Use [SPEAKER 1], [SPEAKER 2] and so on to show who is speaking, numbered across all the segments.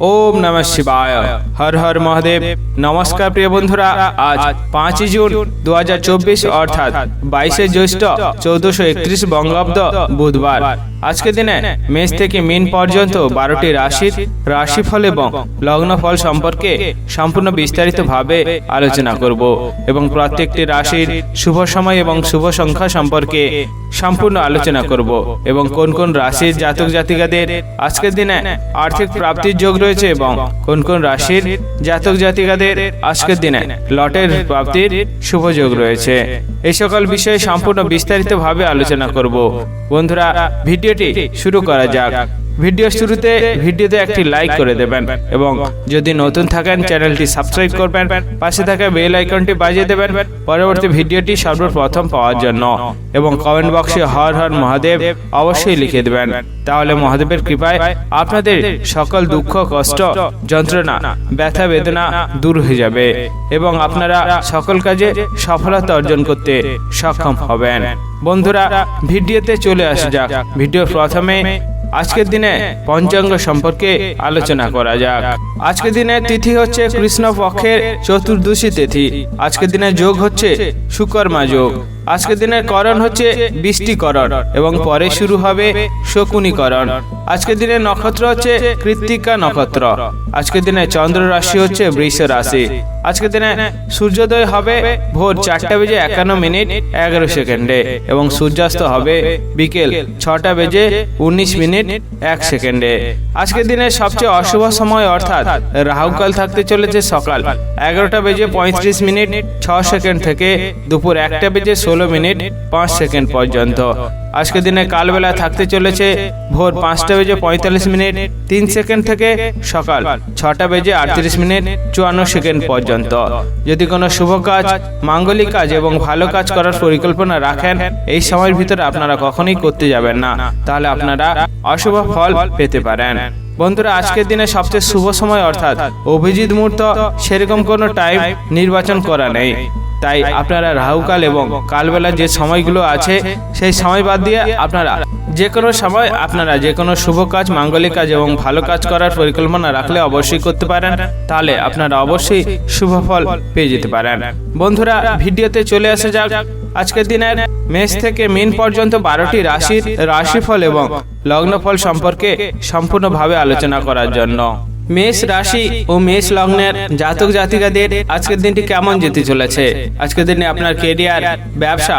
[SPEAKER 1] ओम नमः शिवाय। हर हर महादेव। नमस्कार प्रिय बंधुरा, आज 5 जून 2024 অর্থাৎ 22 জ্যৈষ্ঠ 1431 বঙ্গাব্দ বুধবার। আজকের দিনে মেষ থেকে মীন পর্যন্ত 12টি রাশির রাশিফল এবং লগ্নফল সম্পর্কে সম্পূর্ণ বিস্তারিতভাবে আলোচনা করব এবং প্রত্যেকটি রাশির শুভ সময় এবং শুভ সংখ্যা সম্পর্কে সম্পূর্ণ আলোচনা করব এবং কোন কোন রাশির জাতক জাতিকাদের আজকের দিনে আর্থিক প্রাপ্তির যোগ রয়েছে এবং কোন কোন রাশির জাতক জাতিকাদের আজকের দিনে লটের প্রাপ্তির শুভ যোগ রয়েছে। এই সকল বিষয়ে সম্পূর্ণ বিস্তারিতভাবে আলোচনা করব। বন্ধুরা, ভিডিওটি শুরু করা যাক। ভিডিও শুরুতে ভিডিওতে একটি লাইক করে দেবেন এবং যদি নতুন থাকেন চ্যানেলটি সাবস্ক্রাইব করবেন, পাশে থাকা বেল আইকনটি বাজিয়ে দেবেন পরবর্তী ভিডিওটি সর্বপ্রথম পাওয়ার জন্য এবং কমেন্ট বক্সে হর হর মহাদেব অবশ্যই লিখে দেবেন। তাহলে মহাদেবের কৃপায় আপনাদের সকল দুঃখ, কষ্ট, যন্ত্রণা, ব্যথা বেদনা দূর হয়ে যাবে এবং আপনারা সকল কাজে সফলতা অর্জন করতে সক্ষম হবেন। বন্ধুরা, ভিডিওতে চলে আসা যাক। ভিডিও প্রথমে আজকের দিনে পঞ্চাঙ্গ সম্পর্কে আলোচনা করা যাক। আজকের দিনে তিথি হচ্ছে কৃষ্ণ পক্ষের চতুর্দশী তিথি। আজকের দিনে যোগ হচ্ছে সুকর্মা যোগ। আজকের দিনের করণ হচ্ছে বৃষ্টিকরণ এবং পরে শুরু হবে শকুনিকরণ। আজকের দিনের নক্ষত্র হচ্ছে কৃত্তিকা নক্ষত্র। আজকের দিনে চন্দ্র রাশি হচ্ছে বৃষ রাশি। আজকের দিনে সূর্যোদয় হবে ভোর 4:51 এবং সূর্যাস্ত হবে বিকেল 6:19 আজকের দিনে সবচেয়ে অশুভ সময় অর্থাৎ রাহুকাল থাকতে চলেছে সকাল 11:35 থেকে দুপুর 1:16 পর্যন্ত। আজকের দিনে কালবেলা থাকতে চলেছে ভোর 5:45 থেকে সকাল 6:38 পর্যন্ত। যদি কোনো শুভ কাজ, মাঙ্গলিক কাজ এবং ভালো কাজ করার পরিকল্পনা রাখেন, এই সময়ের ভিতরে আপনারা কখনোই করতে যাবেন না, তাহলে আপনারা অশুভ ফল পেতে পারেন। বন্ধুরা, আজকের দিনে সবচেয়ে শুভ সময় অর্থাৎ অভিজিৎ মুহূর্ত সেরকম কোনো টাইম নির্বাচন করা নেই। তাই আপনারা রাহুকাল এবং কালবেলা যে সময়গুলো আছে সেই সময় বাদ দিয়ে আপনারা যে কোনো সময় আপনারা যে কোনো শুভ কাজ, মাঙ্গলিক কাজ এবং ভালো কাজ করার পরিকল্পনা রাখলে অবশ্যই করতে পারেন, তাহলে আপনারা অবশ্যই শুভ ফল পেয়ে যেতে পারেন। বন্ধুরা, ভিডিওতে চলে আসা যাক। আজকের দিনের মেষ থেকে মীন পর্যন্ত 12টি রাশির রাশিফল এবং লগ্নফল সম্পর্কে সম্পূর্ণভাবে আলোচনা করার জন্য। মেষ রাশি ও মেষ লগ্নের জাতক জাতিকাদের আজকের দিনটি কেমন যেতে চলেছে? আজকের দিনে আপনার কেরিয়ার, ব্যবসা,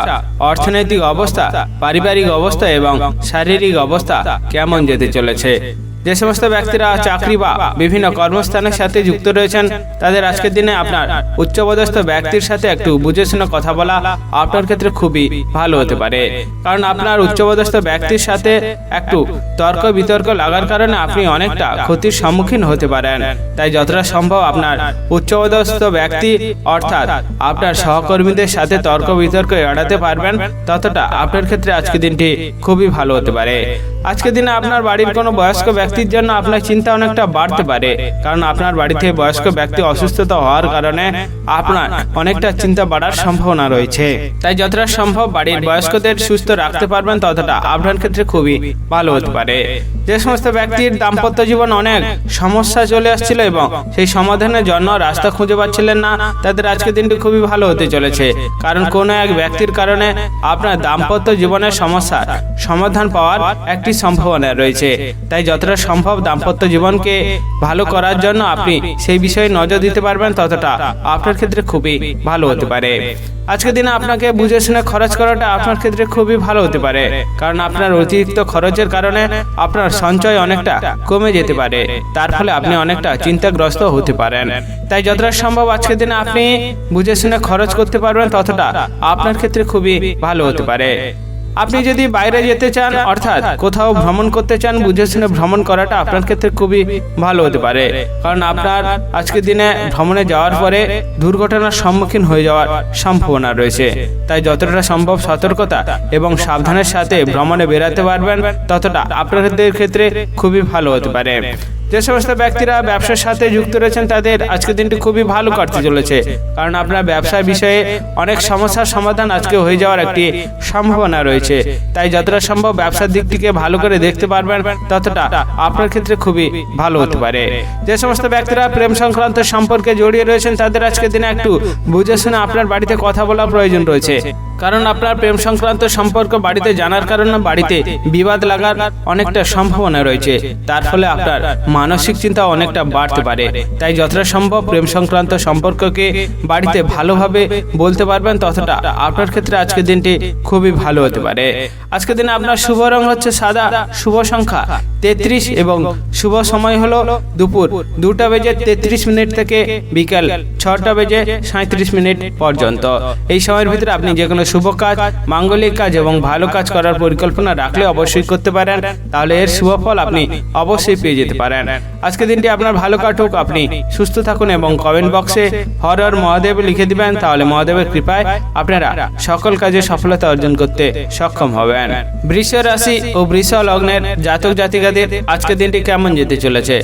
[SPEAKER 1] অর্থনৈতিক অবস্থা, পারিবারিক অবস্থা এবং শারীরিক অবস্থা কেমন যেতে চলেছে? যে সমস্ত ব্যক্তিরা চাকরি বা বিভিন্ন কর্মস্থানের সাথে যুক্ত রয়েছেন, তাদের আজকের দিনে আপনার উচ্চপদস্থ ব্যক্তির সাথে একটু বুঝে শুনে কথা বলা আপনার ক্ষেত্রে খুবই ভালো হতে পারে। কারণ আপনার উচ্চপদস্থ ব্যক্তির সাথে একটু তর্ক বিতর্ক লাগার কারণে আপনি অনেকটা ক্ষতির সম্মুখীন হতে পারেন। তাই যতটা সম্ভব আপনার উচ্চপদস্থ ব্যক্তি অর্থাৎ আপনার সহকর্মীদের সাথে তর্ক বিতর্ক এড়াতে পারবেন, ততটা আপনার ক্ষেত্রে আজকের দিনটি খুবই ভালো হতে পারে। আজকের দিনে আপনার বাড়ির কোনো বয়স্ক ব্যক্তির জন্য আপনার চিন্তা অনেকটা বাড়তে পারে, কারণ আপনার বাড়িতে বয়স্ক ব্যক্তি অসুস্থতা হওয়ার কারণে আপনার অনেকটা চিন্তা বাড়ার সম্ভাবনা রয়েছে। তাই যতটা সম্ভব বাড়ির বয়স্কদের সুস্থ রাখতে পারবেন, ততটা আপনার ক্ষেত্রে খুবই ভালো হতে পারে। যে সমস্ত ব্যক্তির দাম্পত্য জীবন অনেক সমস্যা চলে আসছিল এবং সেই সমাধানের জন্য রাস্তা খুঁজে পাচ্ছিলেন না, তাদের আজকের দিনটি খুবই ভালো হতে চলেছে। কারণ কোনো এক ব্যক্তির কারণে আপনার দাম্পত্য জীবনের সমস্যার সমাধান পাওয়ার একটি সম্ভাবনা রয়েছে। তাই যতটা সম্ভব দাম্পত্য জীবনকে ভালো করার জন্য আপনি সেই বিষয়ে নজর দিতে পারবেন, ততটা আপনার ক্ষেত্রে খুবই ভালো হতে পারে। আজকের দিনে আপনাকে বুঝে শুনে খরচ করাটা আপনার ক্ষেত্রে খুবই ভালো হতে পারে, কারণ আপনার অতিরিক্ত খরচের কারণে আপনার সঞ্চয় অনেকটা কমে যেতে পারে, তার ফলে আপনি অনেকটা চিন্তাগ্রস্ত হতে পারেন। তাই যতটা সম্ভব আজকের দিনে আপনি বুঝে শুনে খরচ করতে পারবেন, ততটা আপনার ক্ষেত্রে খুবই ভালো হতে পারে। আপনি যদি বাইরে যেতে চান অর্থাৎ কোথাও ভ্রমণ করতে চান, বুঝে শুনে ভ্রমণ করাটা আপনার ক্ষেত্রে খুবই ভালো হতে পারে, কারণ আপনার আজকের দিনে ভ্রমণে যাওয়ার পরে দুর্ঘটনার সম্মুখীন হয়ে যাওয়ার সম্ভাবনা রয়েছে। তাই যতটা সম্ভব সতর্কতা এবং সাবধানের সাথে ভ্রমণে বেরাতে পারবেন, ততটা আপনাদের ক্ষেত্রে খুবই ভালো হতে পারে। যে সমস্ত ব্যক্তিরা ব্যবসার সাথে যুক্ত রয়েছেন তাদের আজকের দিনটি খুবই ভালো কাটতে চলেছে, কারণ আপনার ব্যবসার বিষয়ে অনেক সমস্যার সমাধান আজকে হয়ে যাওয়ার একটি সম্ভাবনা রয়েছে। তাই যতটা সম্ভব ব্যবসার দিকটিকে ভালো করে দেখতে পারবেন ততটা আপনার ক্ষেত্রে খুবই ভালো হতে পারে। যে সমস্ত ব্যক্তিরা প্রেম সংক্রান্ত সম্পর্কে জড়িয়ে রয়েছেন তাদের আজকের দিনে একটু বুঝে শুনে আপনার বাড়িতে কথা বলা প্রয়োজন রয়েছে, কারণ আপনার প্রেম সংক্রান্ত সম্পর্ক বাড়িতে জানার কারণে বাড়িতে বিবাদ লাগার অনেকটা সম্ভাবনা রয়েছে। তার ফলে আপনার মানসিক চিন্তা অনেকটা বাড়তে পারে। তাই যতটা সম্ভব প্রেম সংক্রান্ত সম্পর্ককে বাড়িতে ভালোভাবে বলতে পারবেন ততটা আপনার ক্ষেত্রে আজকের দিনটি খুবই ভালো হতে পারে। আজকের দিনে আপনার শুভ রং হচ্ছে সাদা, শুভ সংখ্যা 33 এবং শুভ সময় হলো দুপুর 2:33 থেকে বিকেল 6:37 পর্যন্ত। এই সময়ের ভিতরে আপনি যে কোনো শুভ কাজ, মাঙ্গলিক কাজ এবং ভালো কাজ করার পরিকল্পনা রাখলে অবশ্যই করতে পারেন, তাহলে এর শুভ ফল আপনি অবশ্যই পেয়ে যেতে পারেন। আজকের দিনটি আপনার ভালো কাটুক, আপনি সুস্থ থাকুন এবং কমেন্ট বক্সে হর হর মহাদেব লিখে দিবেন, তাহলে মহাদেবের কৃপায় আপনারা সকল কাজে সফলতা অর্জন করতে সক্ষম হবেন। বৃষ রাশি ও বৃষ লগ্নের জাতক জাতিকাদের আজকের দিনটি কেমন যেতে চলেছে?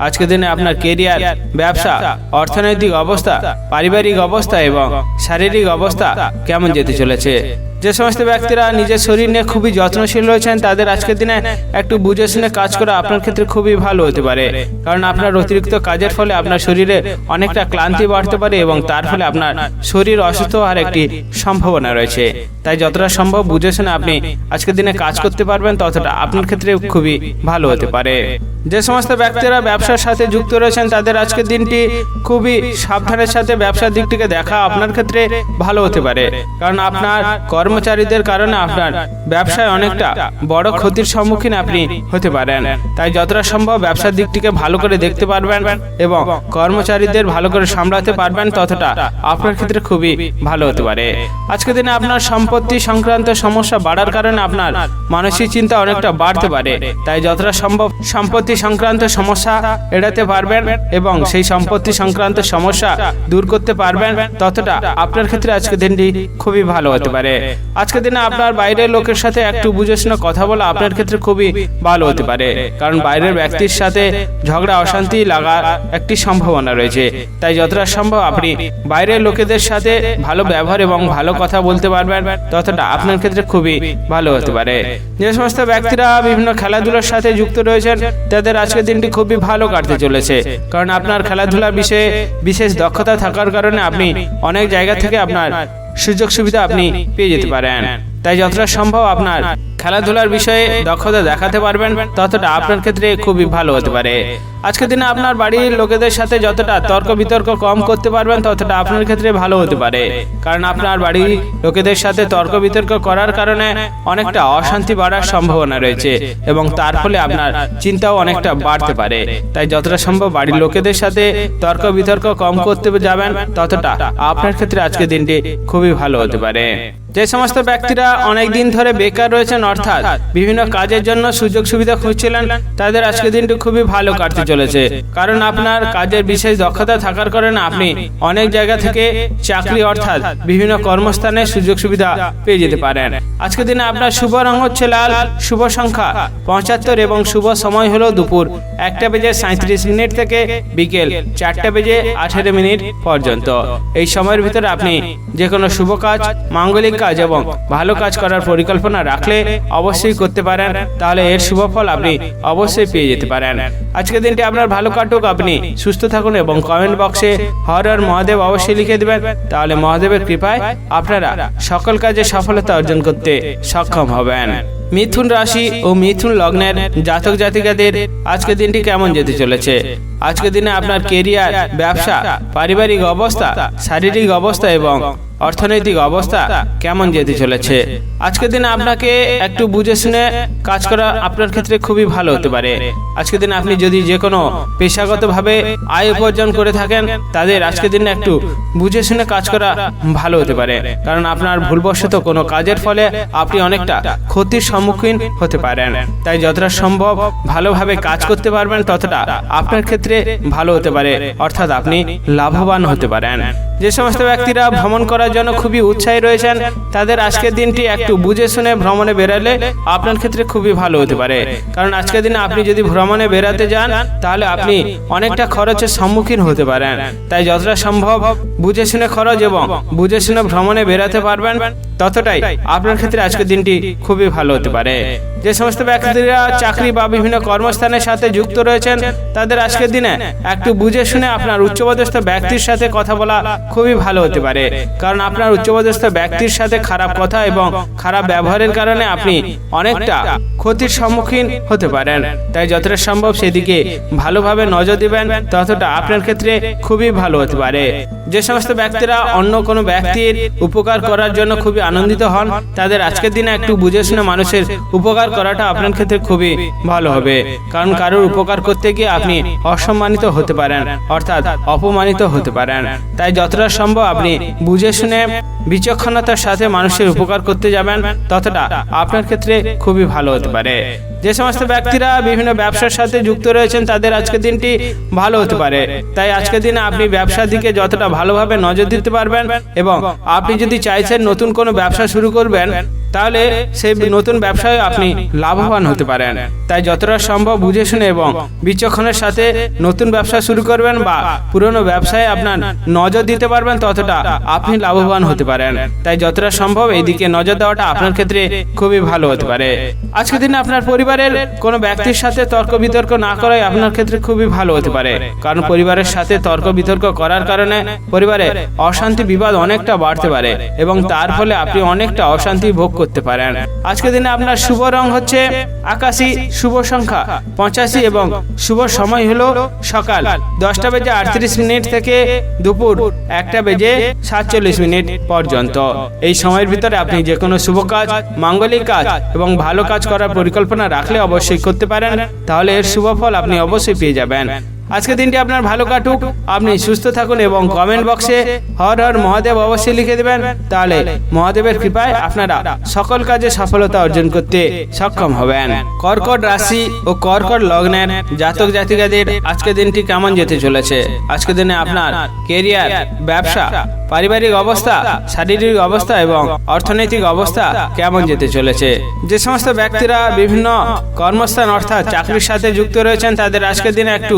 [SPEAKER 1] আজকের দিনে আপনার কেরিয়ার, ব্যবসা, অর্থনৈতিক অবস্থা, পারিবারিক অবস্থা এবং শারীরিক অবস্থা কেমন যেতে চলেছে? যে সমস্ত ব্যক্তিরা নিজের শরীর নিয়ে খুবই যত্নশীল রয়েছেন তাদের আজকের দিনে একটু বুঝে শুনে কাজ করা আপনার ক্ষেত্রে খুবই ভালো হতে পারে, কারণ আপনার অতিরিক্ত কাজের ফলে আপনার শরীরে অনেকটা ক্লান্তি বাড়তে পারে এবং তার ফলে আপনার শরীর অসুস্থ হওয়ার একটি সম্ভাবনা রয়েছে। তাই যতটা সম্ভব বুঝে শুনে আপনি আজকের দিনে কাজ করতে পারবেন ততটা আপনার ক্ষেত্রে খুবই ভালো হতে পারে। যে সমস্ত ব্যক্তিরা ব্যবসার সাথে যুক্ত রয়েছেন তাদের আজকের দিনটি খুবই সাবধানের সাথে ব্যবসার দিকটিকে দেখা আপনার ক্ষেত্রে ভালো হতে পারে, কারণ আপনার কর্মচারীদের কারণে আপনার ব্যবসায় অনেকটা বড় ক্ষতির সম্মুখীন আপনি হতে পারেন। তাই যতটা সম্ভব ব্যবসার দিকটিকে ভালো করে দেখতে পারবেন এবং কর্মচারীদের ভালো করে সামলাতে পারবেন ততটা আপনার ক্ষেত্রে খুবই ভালো হতে পারে। আজকের দিনে আপনার সম্পত্তি সংক্রান্ত সমস্যা বাড়ার কারণে আপনার মানসিক চিন্তা অনেকটা বাড়তে পারে। তাই যতটা সম্ভব সম্পত্তি সংক্রান্ত সমস্যা এড়াতে পারবেন এবং সেই সম্পত্তি সংক্রান্ত সমস্যা দূর করতে পারবেন ততটা আপনার ক্ষেত্রে আজকের দিনটি খুবই ভালো হতে পারে। আজকের দিনে আপনার বাইরের লোকের সাথে একটু বুঝে শুনে কথা বলা আপনার ক্ষেত্রে খুবই ভালো হতে পারে, কারণ বাইরের ব্যক্তির সাথে ঝগড়া অশান্তি লাগার একটি সম্ভাবনা রয়েছে। তাই যতটা সম্ভব আপনি বাইরের লোকেদের সাথে ভালো ব্যবহার এবং ভালো কথা বলতে পারবেন ততটা আপনার ক্ষেত্রে খুবই ভালো হতে পারে। যে সমস্ত ব্যক্তিরা বিভিন্ন খেলাধুলার সাথে যুক্ত রয়েছেন তাদের আজকের দিনটি খুবই ভালো কাটতে চলেছে, কারণ আপনার খেলাধুলার বিষয়ে বিশেষ দক্ষতা থাকার কারণে আপনি অনেক জায়গা থেকে আপনার সুযোগ সুবিধা আপনি পেয়ে যেতে পারেন। তাই যতটা সম্ভব আপনার খেলাধুলার বিষয়ে দক্ষতা দেখাতে পারবেন ততটা আপনার ক্ষেত্রে খুবই ভালো হতে পারে। আজকের দিনে আপনার বাড়ির লোকেদের সাথে যতটা তর্ক বিতর্ক কম করতে পারবেন ততটা আপনার ক্ষেত্রে ভালো হতে পারে, কারণ আপনার বাড়ির লোকেদের সাথে তর্ক বিতর্ক করার কারণে অনেকটা অশান্তি বাড়ার সম্ভাবনা রয়েছে এবং তার ফলে আপনার চিন্তাও অনেকটা বাড়তে পারে। তাই যতটা সম্ভব বাড়ির লোকেদের সাথে তর্ক বিতর্ক কম করতে যাবেন ততটা আপনার ক্ষেত্রে আজকের দিনটি খুবই ভালো হতে পারে। যে সমস্ত ব্যক্তিরা অনেক দিন ধরে বেকার রয়েছেন অর্থাৎ বিভিন্ন কাজের জন্য সুযোগ সুবিধা খুঁজছিলেন তাদের আজকের দিনটি খুবই ভালো কাটতে চলেছে, কারণ আপনার কাজের বিশেষ দক্ষতা থাকার কারণে আপনি অনেক জায়গা থেকে চাকরি অর্থাৎ বিভিন্ন কর্মস্থানে সুযোগ সুবিধা পেয়ে যেতে পারেন। আজকের দিনে আপনার শুভ রং হচ্ছে লাল, শুভ সংখ্যা 75 এবং শুভ সময় হলো দুপুর 1:37 থেকে বিকেল 4:18 পর্যন্ত। এই সময়ের ভিতরে আপনি যে কোনো শুভ কাজ, মাঙ্গলিক কাজ এবং ভালো কাজ করার পরিকল্পনা রাখলে অবশ্যই করতে পারেন, তাহলে এর শুভ ফল আপনি অবশ্যই পেয়ে যেতে পারেন। আজকের দিনটি আপনার ভালো কাটুক, আপনি সুস্থ থাকুন এবং কমেন্ট বক্সে হর হর মহাদেব অবশ্যই লিখে দিবেন, তাহলে মহাদেবের কৃপায় আপনারা সকল কাজে সফলতা অর্জন করতে সক্ষম হবেন। মিথুন রাশি ও মিথুন লগ্নের জাতক জাতিকাদের আজকের দিনটি কেমন যেতে চলেছে? আজকের দিনে আপনার কেরিয়ার, ব্যবসা, পারিবারিক অবস্থা, শারীরিক অবস্থা এবং অর্থনৈতিক অবস্থা কেমন যেতে চলেছে? আজকের দিনে আপনাকে একটু বুঝে শুনে কাজ করা আপনার ক্ষেত্রে খুবই ভালো হতে পারে। আজকের দিনে আপনি যদি যে কোনো পেশাগতভাবে আয় উপার্জন করে থাকেন তাদের আজকের দিনে একটু বুঝে শুনে কাজ করা ভালো হতে পারে, কারণ আপনার ভুলবশত কোনো কাজের ফলে আপনি অনেকটা ক্ষতির সম্মুখীন হতে পারেন। তাই যতটা সম্ভব ভালোভাবে কাজ করতে পারবেন ততটা আপনার ক্ষেত্রে ভালো হতে পারে, অর্থাৎ আপনি লাভবান হতে পারেন। যে সমস্ত ব্যক্তিরা ভ্রমণ করার জন্য খুবই উৎসাহী রয়েছেন তাদের আজকের দিনটি একটু বুঝে শুনে ভ্রমণে বেরালে আপনার ক্ষেত্রে খুবই ভালো হতে পারে। কারণ আজকের দিনে আপনি যদি ভ্রমণে বেরাতে যান তাহলে আপনি অনেকটা খরচের সম্মুখীন হতে পারেন। তাই যতটা সম্ভব বুঝে শুনে খরচ এবং বুঝে শুনে ভ্রমণে বেরাতে পারবেন ততটাই আপনার ক্ষেত্রে আজকের দিনটি খুবই ভালো হতে পারে। যে সমস্ত ব্যক্তিরা চাকরি বা বিভিন্ন কর্মস্থানের সাথে যুক্ত রয়েছেন তাদের আজকের দিনে একটু বুঝে শুনে আপনার উচ্চপদস্থ ব্যক্তির সাথে কথা বলা খুবই ভালো হতে পারে। কারণ আপনার উচ্চপদস্থ ব্যক্তির সাথে খারাপ কথা এবং খারাপ ব্যবহারের কারণে আপনি অনেকটা ক্ষতির সম্মুখীন হতে পারেন। তাই যতটা সম্ভব সেদিকে ভালোভাবে নজর দিবেন ততটা আপনার ক্ষেত্রে খুবই ভালো হতে পারে। যে সমস্ত ব্যক্তিরা অন্য কোনো ব্যক্তির উপকার করার জন্য খুবই আনন্দিত হন তাদের আজকের দিনে একটু বুঝে শুনে মানুষের উপকার করাটা আপনার ক্ষেত্রে খুবই ভালো হবে। কারণ কারোর উপকার করতে গিয়ে আপনি অসম্মানিত হতে পারেন, অর্থাৎ অপমানিত হতে পারেন। তাই যতটা সম্ভব আপনি বুঝে শুনে বিচক্ষণতার সাথে মানুষের উপকার করতে যাবেন ততটা আপনার ক্ষেত্রে খুবই ভালো হতে পারে। যে সমস্ত ব্যক্তিরা বিভিন্ন ব্যবসার সাথে যুক্ত রয়েছেন তাদের আজকের দিনটি ভালো হতে পারে। তাই আজকের দিনে আপনি ব্যবসার দিকে যতটা ভালোভাবে নজর দিতে পারবেন এবং আপনি যদি চাইছেন নতুন কোনো ব্যবসা শুরু করবেন তাহলে সেই নতুন ব্যবসায় আপনি লাভবান হতে পারেন। তাই যতটা সম্ভব বুঝে শুনে এবং বিচক্ষণের সাথে নতুন ব্যবসা শুরু করবেন বা পুরনো ব্যবসায় আপনার নজর দিতে পারবেন ততটা আপনি লাভবান হতে পারেন। তাই যতটা সম্ভব এই দিকে নজর দেওয়াটা আপনার ক্ষেত্রে খুবই ভালো হতে পারে। আজকের দিনে আপনার পরিবারের কোনো ব্যক্তির সাথে তর্ক বিতর্ক না করাই আপনার ক্ষেত্রে খুবই ভালো হতে পারে। কারণ পরিবারের সাথে তর্ক বিতর্ক করার কারণে পরিবারে অশান্তি বিবাদ অনেকটা বাড়তে পারে এবং তার ফলে আপনি অনেকটা অশান্তি ভোগ করতে পারেন। আজকের দিনে আপনার শুভ রং হচ্ছে আকাশী, শুভ সংখ্যা 85 এবং শুভ সময় হলো সকাল 10:38 থেকে দুপুর 1:47 পর্যন্ত। এই সময়ের ভিতরে আপনি যে কোনো শুভ কাজ, মাঙ্গলিক কাজ এবং ভালো কাজ করার পরিকল্পনা রাখলে অবশ্যই করতে পারেন, তাহলে এর শুভ ফল আপনি অবশ্যই পেয়ে যাবেন। আজকের দিনটি আপনার ভালো কাটুক, আপনি সুস্থ থাকুন এবং কমেন্ট বক্সে হর হর মহাদেব অবশ্যই লিখে দেবেন। তাহলে মহাদেবের কৃপায় আপনারা সকল কাজে সফলতা অর্জন করতে সক্ষম হবেন। কর্কট রাশি ও কর্কট লগ্নের জাতক জাতিকাদের আজকের দিনটি কেমন যেতে চলেছে? আজকের দিনে আপনার কেরিয়ার, ব্যবসা, পারিবারিক অবস্থা, শারীরিক অবস্থা এবং অর্থনৈতিক অবস্থা কেমন যেতে চলেছে? যে সমস্ত ব্যক্তিরা বিভিন্ন কর্মস্থান অর্থাৎ চাকরির সাথে যুক্ত রয়েছেন তাদের আজকের দিনে একটু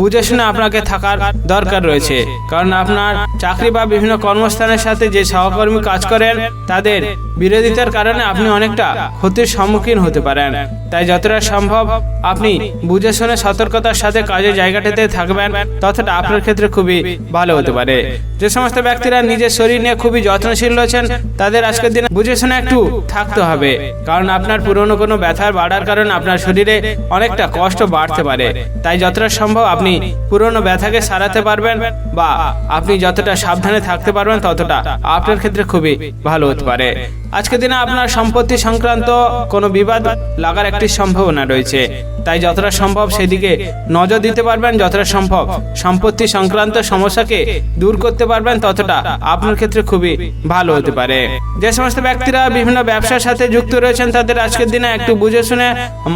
[SPEAKER 1] বুঝে শুনে আপনাকে থাকার দরকার রয়েছে। কারণ আপনার চাকরি বা বিভিন্ন কর্মস্থানের সাথে যে সহকর্মী কাজ করেন তাদের বিরোধিতার কারণে আপনি অনেকটা ক্ষতির সম্মুখীন হতে পারেন। তাই যতটা সম্ভব আপনি বুঝে শুনে সতর্কতার সাথে কাজের জায়গাটাতে থাকবেন ততটা আপনার ক্ষেত্রে খুবই ভালো হতে পারে। যে সমস্ত ব্যক্তিরা নিজের শরীর নিয়ে খুবই যত্নশীল রয়েছেন তাদের আজকের দিনে বুঝে শুনে একটু থাকতে হবে। কারণ আপনার পুরনো কোনো ব্যথার বাড়ার কারণে আপনার শরীরে অনেকটা কষ্ট বাড়তে পারে। তাই যতটা সম্ভব আপনি পুরনো ব্যথাকে সারাতে পারবেন বা আপনি যতটা সাবধানে থাকতে পারবেন ততটা আপনার ক্ষেত্রে খুবই ভালো হতে পারে। আজকের দিনে আপনার সম্পত্তি সংক্রান্ত কোনো বিবাদ লাগার একটি সম্ভাবনা রয়েছে। তাই যতটা সম্ভব সেদিকে নজর দিতে পারবেন, যতটা সম্ভব সম্পত্তি সংক্রান্ত সমস্যাকে দূর করতে পারবেন ততটা আপনার ক্ষেত্রে খুবই ভালো হতে পারে। যে সমস্ত ব্যক্তিরা বিভিন্ন ব্যবসার সাথে যুক্ত রয়েছেন তাদের আজকের দিনে একটু বুঝে শুনে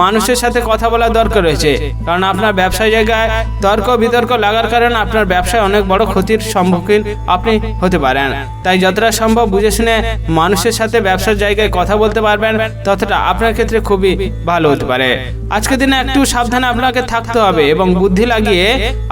[SPEAKER 1] মানুষের সাথে কথা বলার দরকার রয়েছে। কারণ আপনার ব্যবসায় জায়গায় তর্ক বিতর্ক লাগার কারণে আপনার ব্যবসায় অনেক বড় ক্ষতির সম্মুখীন আপনি হতে পারেন। তাই যতটা সম্ভব বুঝে শুনে মানুষের সাথে ব্যবসার জায়গায় কথা বলতে পারবেন ততটা আপনার ক্ষেত্রে খুবই ভালো হতে পারে। আজকের দিনে একটু সাবধানে আপনাকে থাকতে হবে এবং বুদ্ধি লাগিয়ে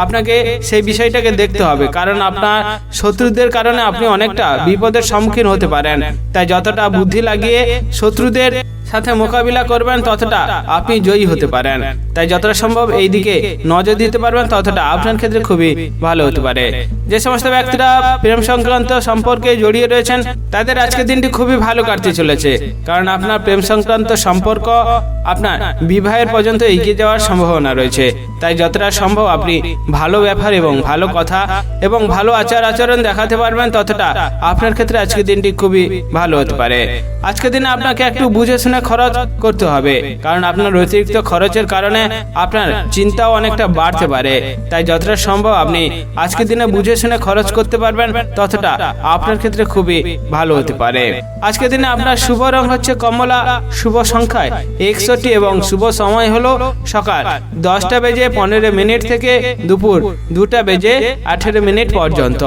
[SPEAKER 1] আপনাকে সেই বিষয়টাকে দেখতে হবে। কারণ আপনার শত্রুদের কারণে আপনি অনেকটা বিপদের সম্মুখীন হতে পারেন। তাই যতটা বুদ্ধি লাগিয়ে শত্রুদের সাথে মোকাবিলা করবেন ততটা আপনি জয়ী হতে পারেন। তাই যতটা সম্ভব এই দিকে নজর দিতে পারবেন ততটা আপনার ক্ষেত্রে খুবই ভালো হতে পারে। যে সমস্ত ব্যক্তিরা প্রেম সংক্রান্ত সম্পর্কে জড়িয়ে রয়েছেন তাদের আজকের দিনটি খুবই ভালো কাটতে চলেছে। কারণ আপনার প্রেম সংক্রান্ত সম্পর্ক আপনার বিবাহের পর্যন্ত এগিয়ে যাওয়ার সম্ভাবনা রয়েছে। তাই যতটা সম্ভব আপনি ভালো ব্যাপার এবং ভালো কথা এবং ভালো আচার আচরণ দেখাতে পারবেন ততটা আপনার ক্ষেত্রে আজকের দিনটি খুবই ভালো হতে পারে। আজকের দিনে আপনাকে একটু বুঝে শুনে খরচ করতে হবে, কারণ আপনার অতিরিক্ত খরচের কারণে আপনার চিন্তাও অনেকটা বাড়তে পারে। তাই যতটা সম্ভব আপনি আজকের দিনে বুঝে শুনে খরচ করতে পারবেন, ততটা আপনার ক্ষেত্রে খুবই ভালো হতে পারে। আজকের দিনে আপনার শুভ রং হচ্ছে কমলা, শুভ সংখ্যায় 61 এবং শুভ সময় হলো সকাল 10:15 থেকে দুপুর 2:18 পর্যন্ত।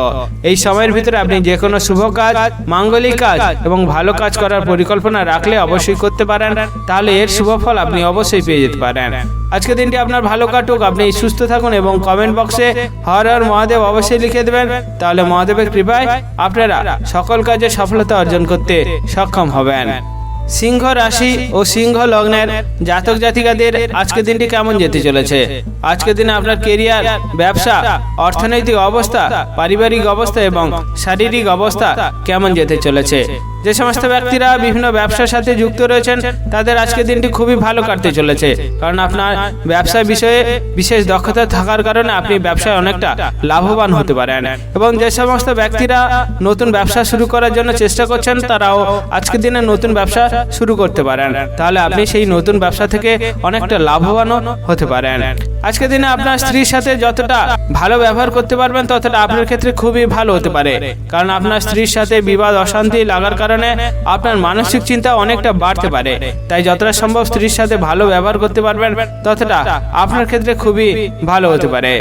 [SPEAKER 1] এই সময়ের ভিতরে আপনি যে কোনো শুভ কাজ, মাঙ্গলিক কাজ এবং ভালো কাজ করার পরিকল্পনা রাখলে অবশ্যই করতে পারেন, তাহলে এর শুভ ফল আপনি অবশ্যই পেয়ে যেতে পারেন। আজকের দিনটি আপনার ভালো কাটুক, আপনি সুস্থ থাকুন এবং কমেন্ট বক্সে হর হর মহাদেব অবশ্যই লিখে দেবেন, তাহলে মহাদেবের কৃপায় আপনারা সকল কাজে সফলতা অর্জন করতে সক্ষম হবেন। সিংহ রাশি ও সিংহ লগ্নের জাতক জাতিকাদের আজকের দিনটি কেমন যেতে চলেছে? আজকের দিনে আপনার কেরিয়ার, ব্যবসা, অর্থনৈতিক অবস্থা, পারিবারিক অবস্থা এবং শারীরিক অবস্থা কেমন যেতে চলেছে? যে সমস্ত ব্যক্তিরা বিভিন্ন ব্যবসার সাথে যুক্ত রয়েছেন তাদের আজকের দিনটি খুবই ভালো কাটতে চলেছে, কারণ আপনার ব্যবসা বিষয়ে বিশেষ দক্ষতা থাকার কারণে আপনি ব্যবসায় অনেকটা লাভবান হতে পারেন। এবং যে সমস্ত ব্যক্তিরা নতুন ব্যবসা শুরু করার জন্য চেষ্টা করছেন তারাও আজকের দিনে নতুন ব্যবসা শুরু করতে পারেন, তাহলে আপনি সেই নতুন ব্যবসা থেকে অনেকটা লাভবানও হতে পারেন। আজকের দিনে আপনার স্ত্রীর সাথে যতটা ভালো ব্যবহার করতে পারবেন ততটা আপনার ক্ষেত্রে খুবই ভালো হতে পারে, কারণ আপনার স্ত্রীর সাথে বিবাদ অশান্তি লাগার কারণে আপনার মানসিক চিন্তা অনেকটা বাড়তে পারে। তাই যতটা সম্ভব স্ত্রীর সাথে ভালো ব্যবহার করতে পারবেন ততটা আপনার ক্ষেত্রে খুবই ভালো হতে পারে।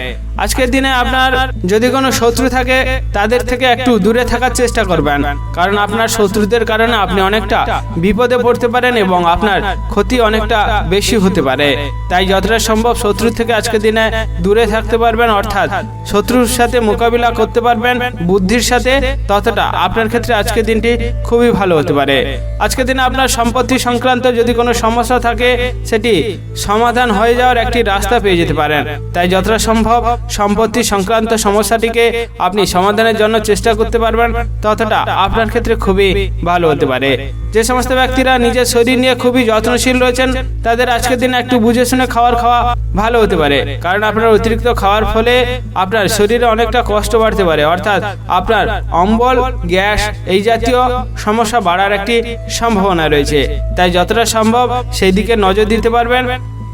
[SPEAKER 1] আজকের দিনে আপনার যদি কোনো শত্রু থাকে তাদের থেকে একটু দূরে থাকার চেষ্টা করবেন, কারণ আপনার শত্রুদের কারণে আপনি অনেকটা বিপদে পড়তে পারেন এবং আপনার ক্ষতি অনেকটা বেশি হতে পারে। তাই যতটা সম্ভব শত্রু থেকে আজকের দিনে দূরে থাকতে পারবেন, অর্থাৎ শত্রুর সাথে মোকাবিলা করতে পারবেন বুদ্ধির সাথে, ততটা আপনার ক্ষেত্রে আজকের দিনটি খুবই ভালো হতে পারে। আজকের দিনে আপনার সম্পত্তি সংক্রান্ত যদি কোনো সমস্যা থাকে সেটি সমাধান হয়ে যাওয়ার একটি রাস্তা পেয়ে যেতে পারেন। তাই যতটা সম্ভব সম্পত্তি সংক্রান্ত সমস্যাটিকে আপনি সমাধানের জন্য চেষ্টা করতে পারবেন, ততটা আপনার ক্ষেত্রে খুবই ভালো হতে পারে। যে সমস্ত ব্যক্তিরা নিজের শরীর নিয়ে খুবই যত্নশীল রয়েছেন তাদের আজকের দিনে একটু বুঝে শুনে খাওয়া ভালো হতে পারে, কারণ আপনার অতিরিক্ত খাওয়ার ফলে আপনার শরীরে অনেকটা কষ্ট বাড়তে পারে, অর্থাৎ আপনার অম্বল, গ্যাস এই জাতীয় সমস্যা বাড়ার একটি সম্ভাবনা রয়েছে। তাই যতটা সম্ভব সেই দিকে নজর দিতে পারবেন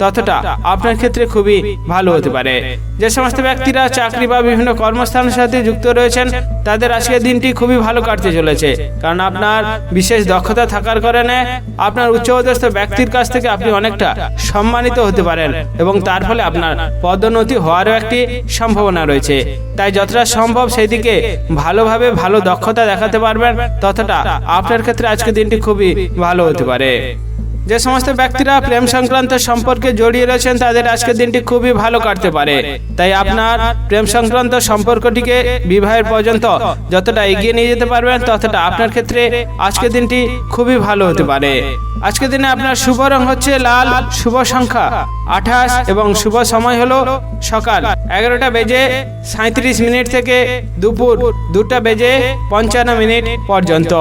[SPEAKER 1] ততটা আপনার ক্ষেত্রে খুবই ভালো হতে পারে। যে সমস্ত ব্যক্তিরা চাকরি বা বিভিন্ন কর্মস্থানের সাথে যুক্ত রয়েছেন তাদের আজকের দিনটি খুবই ভালো কাটতে চলেছে, কারণ আপনার বিশেষ দক্ষতা থাকার কারণে আপনার উচ্চপদস্থ ব্যক্তির কাছ থেকে আপনি অনেকটা সম্মানিত হতে পারেন এবং তার ফলে আপনার পদোন্নতি হওয়ারও একটি সম্ভাবনা রয়েছে। তাই যতটা সম্ভব সেই দিকে ভালোভাবে ভালো দক্ষতা দেখাতে পারবেন ততটা আপনার ক্ষেত্রে আজকের দিনটি খুবই ভালো হতে পারে। যে সমস্ত ব্যক্তিরা প্রেম সংক্রান্ত সম্পর্কে জড়িয়ে রয়েছেন তাদের আজকের দিনটি খুবই ভালো কাটতে পারে। তাই আপনার প্রেম সংক্রান্ত সম্পর্কটিকে বিবাহের পর্যন্ত যতটা এগিয়ে নিয়ে যেতে পারবেন ততটা আপনার ক্ষেত্রে আজকের দিনটি খুবই ভালো হতে পারে। আজকের দিনে আপনার শুভ রং হচ্ছে লাল, শুভ সংখ্যা 28 এবং শুভ সময় হলো সকাল 11:37 থেকে দুপুর 2:55 পর্যন্ত।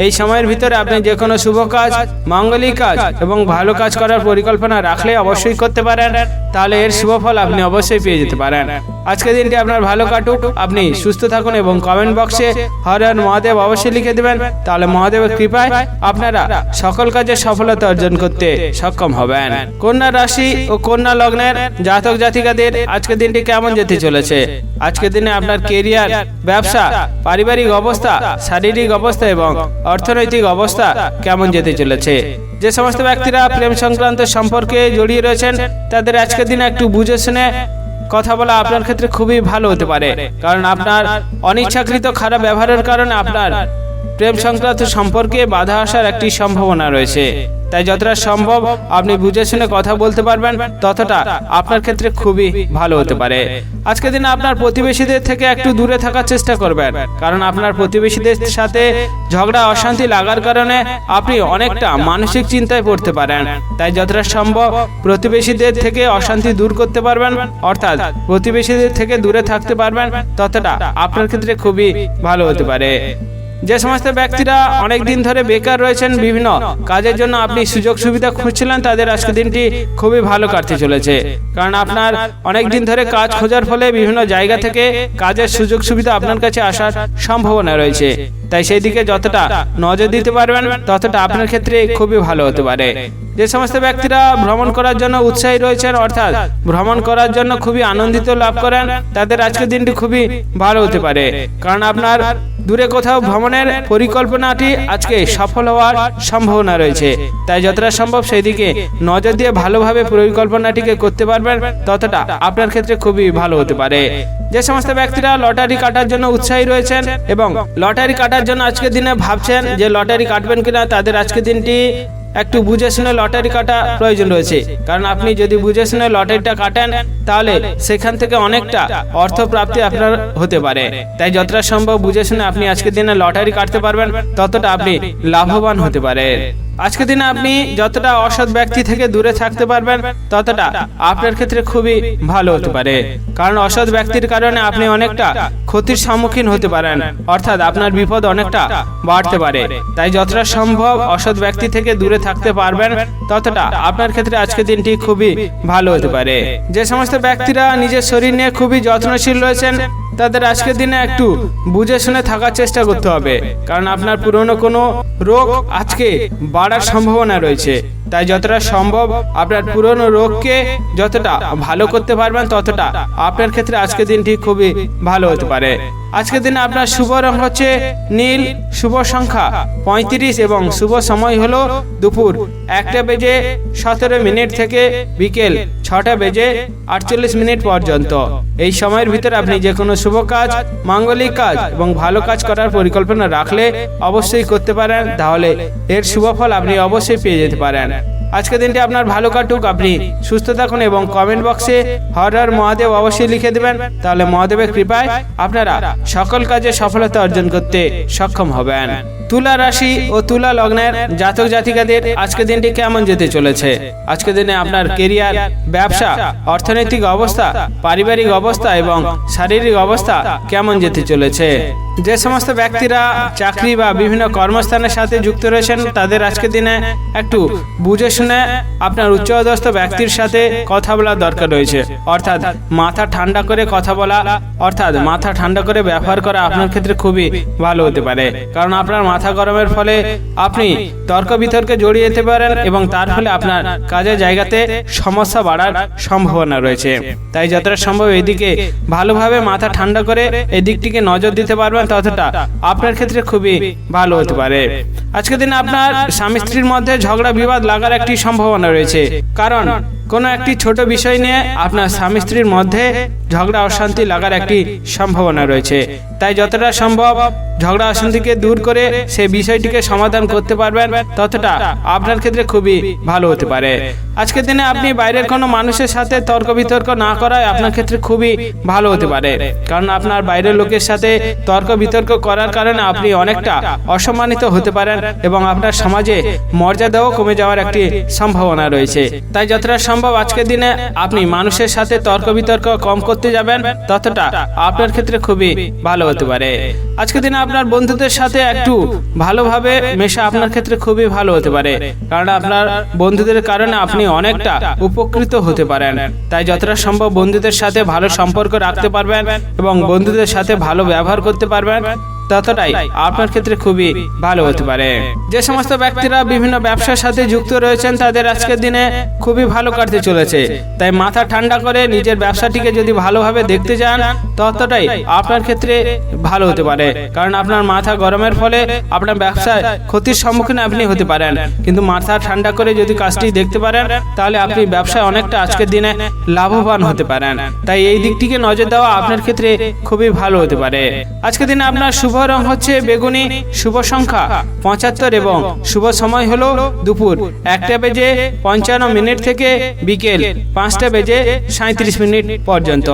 [SPEAKER 1] এই সময়ের ভিতরে আপনি যে কোনো শুভ কাজ, মাঙ্গলিক কাজ এবং ভালো কাজ করার পরিকল্পনা রাখলে অবশ্যই করতে পারেন, তাহলে এর শুভ ফল আপনি অবশ্যই পেয়ে যেতে পারেন। আজকের দিনটি আপনার ভালো কাটুক, আপনি সুস্থ থাকুন এবং কমেন্ট বক্সে হর হর মহাদেব অবশ্যই লিখে দেবেন, তাহলে মহাদেবের কৃপায় আপনারা সকল কাজে সফলতা অর্জন করতে সক্ষম হবেন। কন্যা রাশি ও কন্যা লগ্নের জাতক জাতিকাদের আজকের দিনটি কেমন যেতে চলেছে? আজকের দিনে আপনার কেরিয়ার, ব্যবসা, পারিবারিক অবস্থা, শারীরিক অবস্থা এবং অর্থনৈতিক অবস্থা কেমন যেতে চলেছে? যে সমস্ত ব্যক্তিরা প্রেম সংক্রান্ত সম্পর্কে জড়িয়ে রয়েছেন তাদের আজকের দিনে একটু বুঝে শুনে কথা বলা আপনার ক্ষেত্রে খুবই ভালো হতে পারে, কারণ আপনার অনিচ্ছাকৃত খারাপ ব্যবহারের কারণে আপনার প্রেম সংক্রান্ত সম্পর্কে বাধা আসার একটি সম্ভাবনা রয়েছে। তাই যতটা সম্ভব আপনি বুঝে শুনে কথা বলতে পারবেন ততটা আপনার ক্ষেত্রে খুবই ভালো হতে পারে। আজকের দিনে আপনার প্রতিবেশীদের থেকে একটু দূরে থাকার চেষ্টা করবেন, কারণ আপনার প্রতিবেশীদের সাথে ঝগড়া অশান্তি লাগার কারণে আপনি অনেকটা মানসিক চিন্তায় পড়তে পারেন। তাই যতটা সম্ভব প্রতিবেশীদের থেকে অশান্তি দূর করতে পারবেন, অর্থাৎ প্রতিবেশীদের থেকে দূরে থাকতে পারবেন ততটা আপনার ক্ষেত্রে খুবই ভালো হতে পারে। যে সমস্ত ব্যক্তিরা অনেক দিন ধরে বেকার রয়েছেন, বিভিন্ন কাজের জন্য আপনি সুযোগ সুবিধা খুঁজছিলেন, তাদের আজকের দিনটি খুবই ভালো কাটতে চলেছে। কারণ আপনার অনেক দিন ধরে কাজ খোঁজার ফলে বিভিন্ন জায়গা থেকে কাজের সুযোগ সুবিধা আপনার কাছে আসার সম্ভাবনা রয়েছে। তাই সেই দিকে যতটা নজর দিতে পারবেন ততটা আপনার ক্ষেত্রে খুবই ভালো হতে পারে। যে সমস্ত ব্যক্তিরা ভ্রমণ করার জন্য উৎসাহী রয়েছেন, অর্থাৎ ভ্রমণ করার জন্য খুবই আনন্দিত লাভ করেন, তাদের আজকের দিনটি খুবই ভালো হতে পারে। কারণ আপনার দূরে কোথাও ভ্রমণের পরিকল্পনাটি আজকে সফল হওয়ার সম্ভাবনা রয়েছে। তাই যতটা সম্ভব সেই দিকে নজর দিয়ে ভালোভাবে পরিকল্পনাটিকে করতে পারবেন ততটা আপনার ক্ষেত্রে খুবই ভালো হতে পারে। যে সমস্ত ব্যক্তিরা লটারি কাটার জন্য উৎসাহী রয়েছেন এবং লটারি কাটার জন্য আজকের দিনে ভাবছেন যে লটারি কাটবেন কিনা, তাদের আজকের দিনটি একটু বুঝে শুনে লটারি কাটা প্রয়োজন রয়েছে। কারণ আপনি যদি বুঝে শুনে লটারিটা কাটেন তাহলে সেখান থেকে অনেকটা অর্থ প্রাপ্তি আপনার হতে পারে। তাই যতটা সম্ভব বুঝে শুনে আপনি আজকের দিনে লটারি কাটতে পারবেন ততটা আপনি লাভবান হতে পারেন। আজকের দিনে আপনি যতটা অসৎ ব্যক্তি থেকে দূরে থাকতে পারবেন ততটা আপনার ক্ষেত্রে খুবই ভালো হতে পারে। কারণ অসৎ ব্যক্তির কারণে আপনি অনেকটা ক্ষতির সম্মুখীন হতে পারেন, অর্থাৎ আপনার বিপদ অনেকটা বাড়তে পারে। তাই যতটা সম্ভব অসৎ ব্যক্তি থেকে দূরে থাকতে পারবেন ততটা আপনার ক্ষেত্রে আজকের দিনটি খুবই ভালো হতে পারে। যে সমস্ত ব্যক্তিরা নিজের শরীর নিয়ে খুবই যত্নশীল রয়েছেন তাদের আজকের দিনে একটু বুঝে শুনে থাকার চেষ্টা করতে হবে। কারণ আপনার পুরনো কোনো রোগ আজকে বাড়ার সম্ভাবনা রয়েছে। তাই যতটা সম্ভব আপনার পুরনো রোগকে যতটা ভালো করতে পারবেন ততটা আপনার ক্ষেত্রে আজকের দিনটি খুবই ভালো হতে পারে। আজকের দিনে আপনার শুভ রং হচ্ছে নীল, শুভ সংখ্যা 35 এবং শুভ সময় হলো দুপুর 1:17 থেকে বিকেল 6:48 পর্যন্ত। এই সময়ের ভিতরে আপনি যে কোনো শুভ কাজ, মাঙ্গলিক কাজ এবং ভালো কাজ করার পরিকল্পনা রাখলে অবশ্যই করতে পারেন, তাহলে এর শুভ ফল আপনি অবশ্যই পেয়ে যেতে পারেন। আজকের দিনটি আপনার ভালো কাটুক, আপনি সুস্থ থাকুন এবং কমেন্ট বক্সে হর হর মহাদেব অবশ্যই লিখে দেবেন। তাহলে মহাদেবের কৃপায় আপনারা সকল কাজে সফলতা অর্জন করতে সক্ষম হবেন। তুলা রাশি ও তুলা লগ্নের জাতক জাতিকাদের আজকের দিনটি কেমন যেতে চলেছে? আজকের দিনে আপনার কেরিয়ার, ব্যবসা, অর্থনৈতিক অবস্থা, পারিবারিক অবস্থা এবং শারীরিক অবস্থা কেমন যেতে চলেছে? যে সমস্ত ব্যক্তিরা চাকরি বা বিভিন্ন কর্মস্থানের সাথে যুক্ত রয়েছেন তাদের আজকের দিনে একটু বুঝে শুনে আপনার উচ্চপদস্থ ব্যক্তির সাথে কথা বলার দরকার রয়েছে, অর্থাৎ মাথা ঠান্ডা করে কথা বলা, অর্থাৎ মাথা ঠান্ডা করে ব্যবহার করা আপনার ক্ষেত্রে খুবই ভালো হতে পারে। কারণ আপনার মাথা গরমের ফলে আপনি তর্ক বিতর্কে জড়িয়ে যেতে পারেন এবং তার ফলে আপনার কাজের জায়গাতে সমস্যা বাড়ার সম্ভাবনা রয়েছে। তাই যতটা সম্ভব এদিকে ভালোভাবে মাথা ঠান্ডা করে এই দিকটিকে নজর দিতে পারবেন ততটা আপনার ক্ষেত্রে খুবই ভালো হতে পারে। আজকের দিনে আপনার স্বামী স্ত্রীর মধ্যে ঝগড়া বিবাদ লাগার একটি সম্ভাবনা রয়েছে, কারণ কোনো একটি ছোট বিষয় নিয়ে আপনার স্বামী স্ত্রীর মধ্যে ঝগড়া অশান্তি লাগার একটি সম্ভাবনা রয়েছে। তাই যতটা সম্ভব ঝগড়া অশান্তিকে দূর করে সেই বিষয়টিকে সমাধান করতে পারবেন ততটা আপনার ক্ষেত্রে খুবই ভালো হতে পারে। আজকের দিনে আপনি বাইরের কোনো মানুষের সাথে তর্ক বিতর্ক না করায় আপনার ক্ষেত্রে খুবই ভালো হতে পারে। কারণ আপনার বাইরের লোকের সাথে তর্ক বিতর্ক করার কারণে আপনি অনেকটা অসম্মানিত হতে পারেন এবং আপনার সমাজে মর্যাদাও কমে যাওয়ার একটি সম্ভাবনা রয়েছে। তাই যতটা সম্ভব আজকের দিনে আপনি মানুষের সাথে তর্ক বিতর্ক কম করতে যাবেন ততটা আপনার ক্ষেত্রে খুবই ভালো হতে পারে। আজকের দিনে আপনার বন্ধুদের সাথে একটু ভালোভাবে মেশা আপনার ক্ষেত্রে খুবই ভালো হতে পারে, কারণ আপনার বন্ধুদের কারণে আপনি অনেকটা উপকৃত হতে পারেন। তাই যতটা সম্ভব বন্ধুদের সাথে ভালো সম্পর্ক রাখতে পারবেন এবং বন্ধুদের সাথে ভালো ব্যবহার করতে পারবেন ততটাই আপনার ক্ষেত্রে খুবই ভালো হতে পারে। যে সমস্ত ব্যক্তিরা বিভিন্ন ব্যবসার সাথে যুক্ত রয়েছেন তাদের আজকের দিনে খুবই ভালো কাটতে চলেছে। তাই মাথা ঠান্ডা করে নিজের ব্যবসাটিকে যদি ভালোভাবে দেখতে যান ততটাই আপনার ক্ষেত্রে ভালো হতে পারে। কারণ আপনার মাথা গরমের ফলে আপনার ব্যবসায় ক্ষতির সম্মুখীন আপনি হতে পারেন, কিন্তু মাথা ঠান্ডা করে যদি কাজটি দেখতে পারেন তাহলে আপনি ব্যবসায় অনেকটা আজকের দিনে লাভবান হতে পারেন। তাই এই দিকটিকে নজর দেওয়া আপনার ক্ষেত্রে খুবই ভালো হতে পারে। আজকের দিনে আপনার শুভ রং হচ্ছে বেগুনি, শুভ সংখ্যা 75 এবং শুভ সময় হলো দুপুর 1:55 থেকে বিকেল 5:37 পর্যন্ত।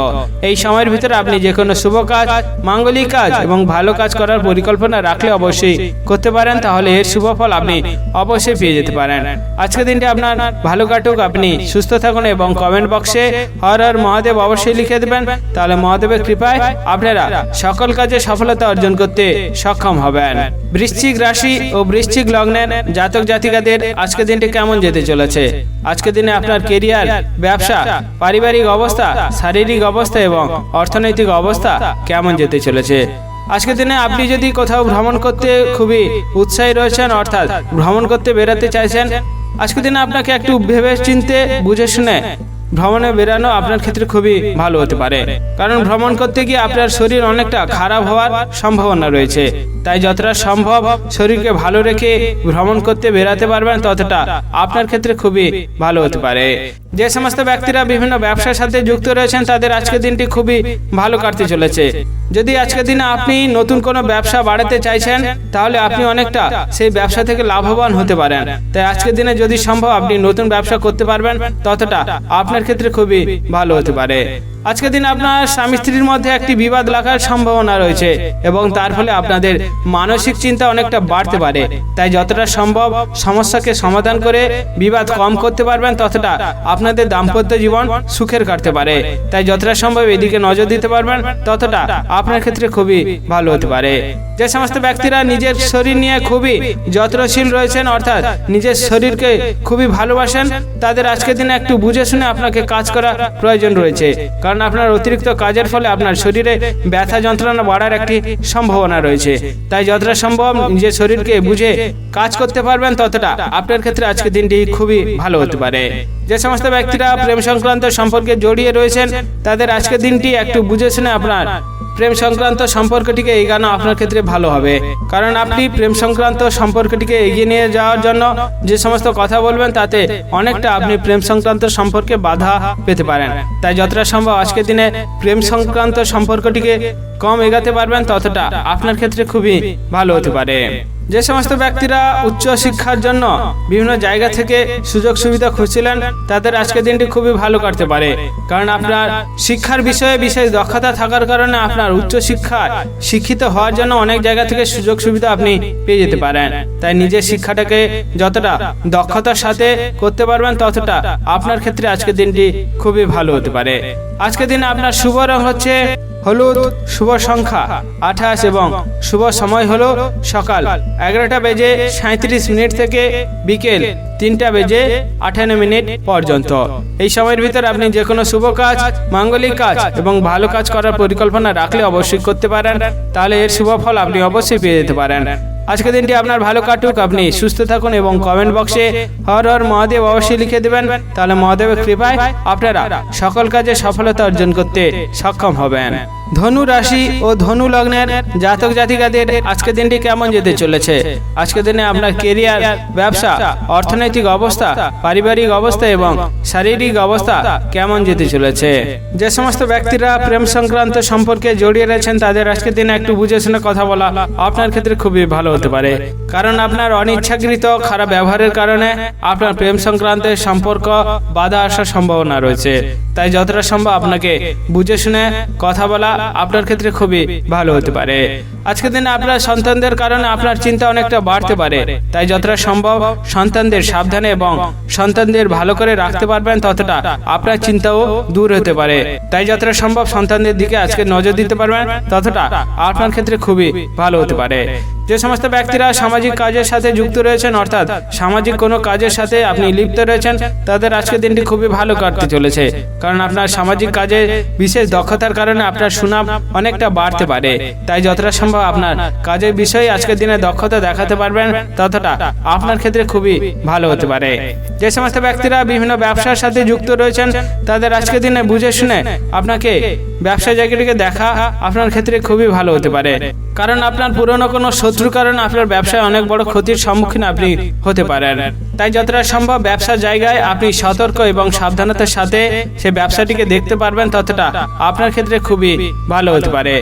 [SPEAKER 1] এই সময়ের ভিতরে আপনি যে কোনো শুভ কাজ, মাঙ্গলিক কাজ এবং ভালো কাজ করার পরিকল্পনা রাখলে অবশ্যই করতে পারেন, তাহলে এর শুভ ফল আপনি অবশ্যই পেয়ে যেতে পারেন। আজকের দিনটি আপনার ভালো কাটুক, আপনি সুস্থ থাকুন এবং কমেন্ট বক্সে হর হর মহাদেব অবশ্যই লিখে দেবেন। তাহলে মহাদেবের কৃপায় আপনারা সকল কাজে সফলতা অর্জন করতে করতে সক্ষম হবেন। বৃশ্চিক রাশি ও বৃশ্চিক লগ্নের জাতক জাতিকাদের আজকের দিনটি কেমন যেতে চলেছে? আজকের দিনে আপনার কেরিয়ার, ব্যবসা, পারিবারিক অবস্থা, শারীরিক অবস্থা এবং অর্থনৈতিক অবস্থা কেমন যেতে চলেছে? আজকের দিনে আপনি যদি কোথাও ভ্রমণ করতে খুবই উৎসাহী রয়েছেন, অর্থাৎ ভ্রমণ করতে বেরোতে চাইছেন, আজকের দিনে আপনাকে একটু ভেবে চিনতে বুঝে শুনে ভ্রমণে বেরানো আপনার ক্ষেত্রে খুবই ভালো হতে পারে। কারণ ভ্রমণ করতে গিয়ে আপনার শরীর অনেকটা খারাপ হওয়ার সম্ভাবনা রয়েছে। তাই যতটা সম্ভব শরীরকে ভালো রেখে ভ্রমণ করতে বেরাতে পারবেন ততটা আপনার ক্ষেত্রে খুবই ভালো হতে পারে। যে সমস্ত ব্যক্তিরা বিভিন্ন ব্যবসার সাথে যুক্ত রয়েছেন তাদের আজকের দিনটি খুবই ভালো কাটতে চলেছে। যদি আজকের দিনে আপনি নতুন কোনো ব্যবসা বাড়াতে চাইছেন তাহলে আপনি অনেকটা সেই ব্যবসা থেকে লাভবান হতে পারেন। তাই আজকের দিনে যদি সম্ভব আপনি নতুন ব্যবসা করতে পারবেন ততটা আপনার ক্ষেত্রে খুবই ভালো হতে পারে। আজকের দিন আপনার স্বামী স্ত্রীর মধ্যে একটি বিবাদ লাগার সম্ভাবনা রয়েছে এবং তার ফলে আপনাদের মানসিক চিন্তা অনেকটা বাড়তে পারে। তাই যতটা সম্ভব সমস্যাকে সমাধান করে বিবাদ কম করতে পারবেন ততটা আপনাদের দাম্পত্য জীবন সুখের কাটতে পারে। তাই যতটা সম্ভব এদিকে নজর দিতে পারবেন ততটা আপনার ক্ষেত্রে খুবই ভালো হতে পারে। যে সমস্ত ব্যক্তিরা নিজের শরীর নিয়ে খুবই যত্নশীল রয়েছেন, অর্থাৎ নিজের শরীরকে খুবই ভালোবাসেন, তাদের আজকের দিনে একটু বুঝে শুনে আপনাকে কাজ করা প্রয়োজন রয়েছে। কারণ আপনার অতিরিক্ত কাজের ফলে আপনার শরীরে ব্যথা যন্ত্রণা বাড়ার একটি সম্ভাবনা রয়েছে। তাই যতটা সম্ভব নিজের শরীরকে বুঝে কাজ করতে পারবেন ততটা আপনার ক্ষেত্রে আজকের দিনটি খুবই ভালো হতে পারে। যে সমস্ত ব্যক্তিরা প্রেম সংক্রান্ত সম্পর্কে জড়িয়ে রয়েছেন তাদের আজকের দিনটি একটু বুঝে শুনে আপনার প্রেম সংক্রান্ত সম্পর্কটিকে এগোনো আপনার ক্ষেত্রে ভালো হবে। কারণ আপনি প্রেম সংক্রান্ত সম্পর্কটিকে এগিয়ে নিয়ে যাওয়ার জন্য যে সমস্ত কথা বলবেন তাতে অনেকটা আপনি প্রেম সংক্রান্ত সম্পর্কে বাধা পেতে পারেন। তাই যতটা সম্ভব আজকের দিনে প্রেম সংক্রান্ত সম্পর্কটিকে কম এগাতে পারবেন ততটা আপনার ক্ষেত্রে খুবই ভালো হতে পারে। যে সমস্ত ব্যক্তিরা উচ্চ শিক্ষার জন্য বিভিন্ন জায়গা থেকে সুযোগ সুবিধা খুঁজছিলেন তাদের আজকের দিনটি খুবই ভালো কাটতে পারে। কারণ আপনার শিক্ষার বিষয়ে বিশেষ দক্ষতা থাকার কারণে আপনার উচ্চ শিক্ষায় শিক্ষিত হওয়ার জন্য অনেক জায়গা থেকে সুযোগ সুবিধা আপনি পেয়ে যেতে পারেন। তাই নিজের শিক্ষাটাকে যতটা দক্ষতার সাথে করতে পারবেন ততটা আপনার ক্ষেত্রে আজকের দিনটি খুবই ভালো হতে পারে। আজকের দিনে আপনার শুভ রং হচ্ছে হলুদ, শুভ সংখ্যা 28 এবং শুভ সময় হলো সকাল 11:37 থেকে বিকেল 3:58 পর্যন্ত। এই সময়ের ভিতরে আপনি যে কোনো শুভ কাজ, মাঙ্গলিক কাজ এবং ভালো কাজ করার পরিকল্পনা রাখলে অবশ্যই করতে পারেন, তাহলে এর শুভ ফল আপনি অবশ্যই পেয়ে যেতে পারেন। আজকের দিনটি আপনার ভালো কাটুক, আপনি সুস্থ থাকুন এবং কমেন্ট বক্সে হর হর মহাদেব অবশ্যই লিখে দেবেন। তাহলে মহাদেবের কৃপায় আপনারা সকল কাজে সফলতা অর্জন করতে সক্ষম হবেন। ধনু রাশি ও ধনু লগ্নের জাতক জাতিকাদের আজকের দিনটি কেমন যেতে চলেছে? আজকের দিনে আপনার কেরিয়ার, ব্যবসা, অর্থনৈতিক অবস্থা, পারিবারিক অবস্থা এবং শারীরিক অবস্থা কেমন যেতে চলেছে? যে সমস্ত ব্যক্তিরা প্রেম সংক্রান্ত সম্পর্কে জড়িয়ে রয়েছেন তাদের আজকের দিনে একটু বুঝে শুনে কথা বলা আপনার ক্ষেত্রে খুবই ভালো হতে পারে। কারণ আপনার অনিচ্ছাকৃত খারাপ ব্যবহারের কারণে আপনার প্রেম সংক্রান্ত সম্পর্ক বাধা আসার সম্ভাবনা রয়েছে। তাই যতটা সম্ভব আপনাকে বুঝে শুনে কথা বলা আপনার ক্ষেত্রে খুবই ভালো হতে পারে। আজকের দিনে আপনার সন্তানদের কারণে আপনার চিন্তা অনেকটা বাড়তে পারে। তাই যতটা সম্ভব সন্তানদের সাবধানে এবং সন্তানদের ভালো করে রাখতে পারবেন ততটা আপনার চিন্তাও দূর হতে পারে। তাই যতটা সম্ভব সন্তানদের দিকে আজকে নজর দিতে পারবেন ততটা আপনার ক্ষেত্রে খুবই ভালো হতে পারে। যে সমস্ত ব্যক্তিরা সামাজিক কাজের সাথে যুক্ত রয়েছেন, অর্থাৎ সামাজিক কোনো কাজের সাথে আপনি লিপ্ত রয়েছেন, তাদের আজকের দিনটি খুবই ভালো কাটতে চলেছে। কারণ আপনার সামাজিক কাজে বিশেষ দক্ষতার কারণে আপনার সুনাম অনেকটা বাড়তে পারে। তাই যতটা সম্ভব আপনার কাজের বিষয়ে আজকের দিনে দক্ষতা দেখাতে পারবেন ততটা আপনার ক্ষেত্রে খুবই ভালো হতে পারে। যে সমস্ত ব্যক্তিরা বিভিন্ন ব্যবসার সাথে যুক্ত রয়েছেন তাদের আজকের দিনে বুঝে শুনে আপনাকে ব্যবসা জায়গাটিকে দেখা আপনার ক্ষেত্রে খুবই ভালো হতে পারে। কারণ আপনার পুরনো কোনো শত্রুর কারণে আপনার ব্যবসায় অনেক বড় ক্ষতির সম্মুখীন আপনি হতে পারেন। তাই যতটা সম্ভব ব্যবসার জায়গায় আপনি সতর্ক এবং সাবধানতার সাথে সে ব্যবসাটিকে দেখতে পারবেন ততটা আপনার ক্ষেত্রে খুবই ভালো হতে পারে।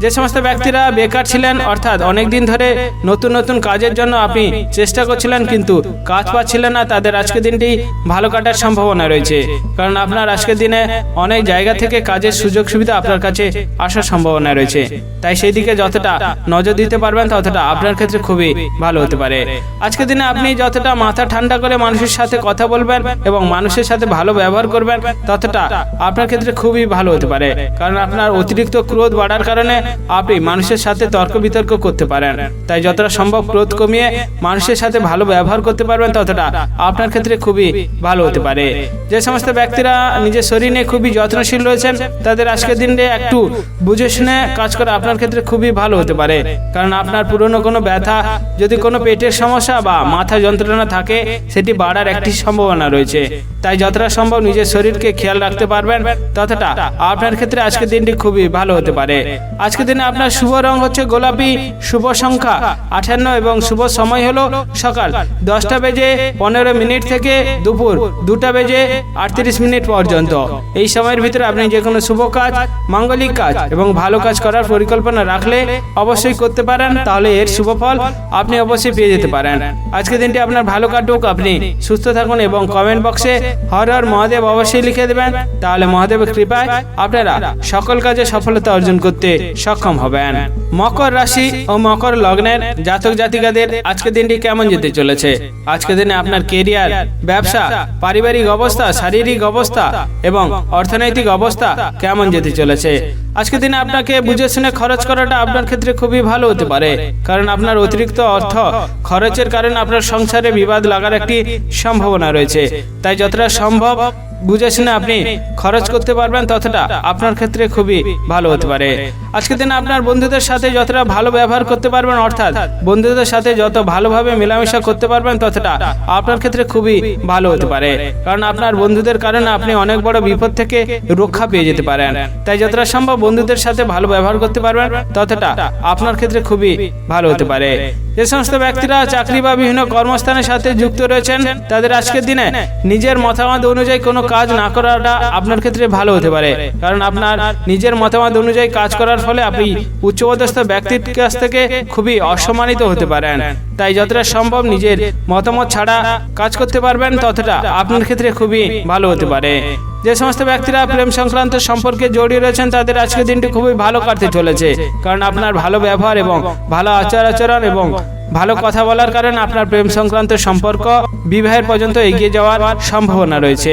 [SPEAKER 1] যে সমস্ত ব্যক্তিরা বেকার ছিলেন, অর্থাৎ অনেকদিন ধরে নতুন নতুন কাজের জন্য আপনি চেষ্টা করছিলেন কিন্তু কাজ পাচ্ছিলেন না, তাদের আজকের দিনটি ভালো কাটার সম্ভাবনা রয়েছে। কারণ আপনার আজকের দিনে অনেক জায়গা থেকে কাজের সুযোগ সুবিধা আপনার কাছে আসার সম্ভাবনা রয়েছে। তাই সেই দিকে যতটা নজর দিতে পারবেন ততটা আপনার ক্ষেত্রে খুবই ভালো হতে পারে। আজকের দিনে আপনি যতটা মাথা ঠান্ডা করে মানুষের সাথে কথা বলবেন এবং মানুষের সাথে ভালো ব্যবহার করবেন ততটা আপনার ক্ষেত্রে খুবই ভালো হতে পারে। কারণ আপনার অতিরিক্ত অতিরিক্ত ক্রোধ বাড়ার কারণে আপনি মানুষের সাথে তর্ক বিতর্ক করতে পারেন। তাই যতটা সম্ভব ক্রোধ কমিয়ে মানুষের সাথে ভালো ব্যবহার করতে পারবেন ততটা আপনার ক্ষেত্রে খুবই ভালো হতে পারে। যে সমস্ত ব্যক্তিরা নিজের শরীর নিয়ে খুবই যত্নশীল রয়েছেন তাদের আজকের দিনে একটু বুঝে শুনে কাজ করা আপনার ক্ষেত্রে খুবই ভালো হতে পারে। কারণ আপনার পুরনো কোনো ব্যথা, যদি কোনো পেটের সমস্যা বা মাথা যন্ত্রণা থাকে, সেটি বাড়ার একটি সম্ভাবনা রয়েছে। তাই যতটা সম্ভব নিজের শরীরকে খেয়াল রাখতে পারবেন ততটা আপনার ক্ষেত্রে আজকের দিনটি খুবই ভালো হতে পারে। আজকের দিনে আপনার শুভ রং হচ্ছে গোলাপি, শুভ সংখ্যা 58 এবং শুভ সময় হলো সকাল 10:15 থেকে দুপুর 2:38 পর্যন্ত। এই সময়ের ভিতরে আপনি যে কোনো শুভ কাজ, মাঙ্গলিক কাজ এবং ভালো কাজ করার পরিকল্পনা রাখলে অবশ্যই করতে পারেন, তাহলে এর শুভ ফল আপনি অবশ্যই পেয়ে যেতে পারেন। আজকের দিনটি আপনার ভালো কাটুক, আপনি সুস্থ থাকুন এবং কমেন্ট বক্সে হর হর মহাদেব অবশ্যই লিখে দেবেন, তাহলে মহাদেবের কৃপায় আপনারা সকল কাজে সফলতা অর্জন করতে সক্ষম হবেন। মকর রাশি ও মকর লগ্নের জাতক জাতিকাদের আজকের দিনটি কেমন যেতে চলেছে? আজকের দিনে আপনার কেরিয়ার, ব্যবসা, পারিবারিক অবস্থা, শারীরিক অবস্থা এবং অর্থনৈতিক অবস্থা কেমন যেতে চলেছে? আজকের দিনে আপনাকে বুঝে শুনে খরচ করাটা আপনার ক্ষেত্রে খুবই ভালো হতে পারে, কারণ আপনার অতিরিক্ত অর্থ খরচের কারণে আপনার সংসারে বিবাদ লাগার একটি সম্ভাবনা রয়েছে। তাই যতটা সম্ভব বুঝে শুনে আপনি খরচ করতে পারবেন ততটা আপনার ক্ষেত্রে খুবই ভালো হতে পারে। আজকের দিনে আপনার বন্ধুদের সাথে যতটা ভালো ব্যবহার করতে পারবেন, অর্থাৎ বন্ধুদের সাথে যত ভালোভাবে মেলামেশা করতে পারবেন ততটা আপনার ক্ষেত্রে খুবই ভালো হতে পারে, কারণ আপনার বন্ধুদের কারণে আপনি অনেক বড় বিপদ থেকে রক্ষা পেয়ে যেতে পারেন। তাই যতটা সম্ভব বন্ধুদের সাথে ভালো ব্যবহার করতে পারবেন ততটা আপনার ক্ষেত্রে খুবই ভালো হতে পারে। যে সমস্ত ব্যক্তিরা চাকরি বা বিভিন্ন কর্মস্থানের সাথে যুক্ত রয়েছেন তাদের আজকের দিনে নিজের মতামত অনুযায়ী কোনো কাজ না করাটা আপনার ক্ষেত্রে ভালো হতে পারে, কারণ আপনার নিজের মতামত অনুযায়ী কাজ করার ফলে আপনি উচ্চপদস্থ ব্যক্তির কাছ থেকে খুবই অসম্মানিত হতে পারেন। তাই যতটা সম্ভব নিজের মতামত ছাড়া কাজ করতে পারবেন ততটা আপনার ক্ষেত্রে খুবই ভালো হতে পারে। যে সমস্ত ব্যক্তিরা প্রেম সংক্রান্ত সম্পর্কে জড়িয়ে রয়েছেন তাদের আজকের দিনটি খুবই ভালো কাটতে চলেছে, কারণ আপনার ভালো ব্যবহার এবং ভালো আচার-আচরণ এবং ভালো কথা বলার কারণে আপনার প্রেম সংক্রান্ত সম্পর্ক বিবাহের পর্যন্ত এগিয়ে যাওয়ার সম্ভাবনা রয়েছে।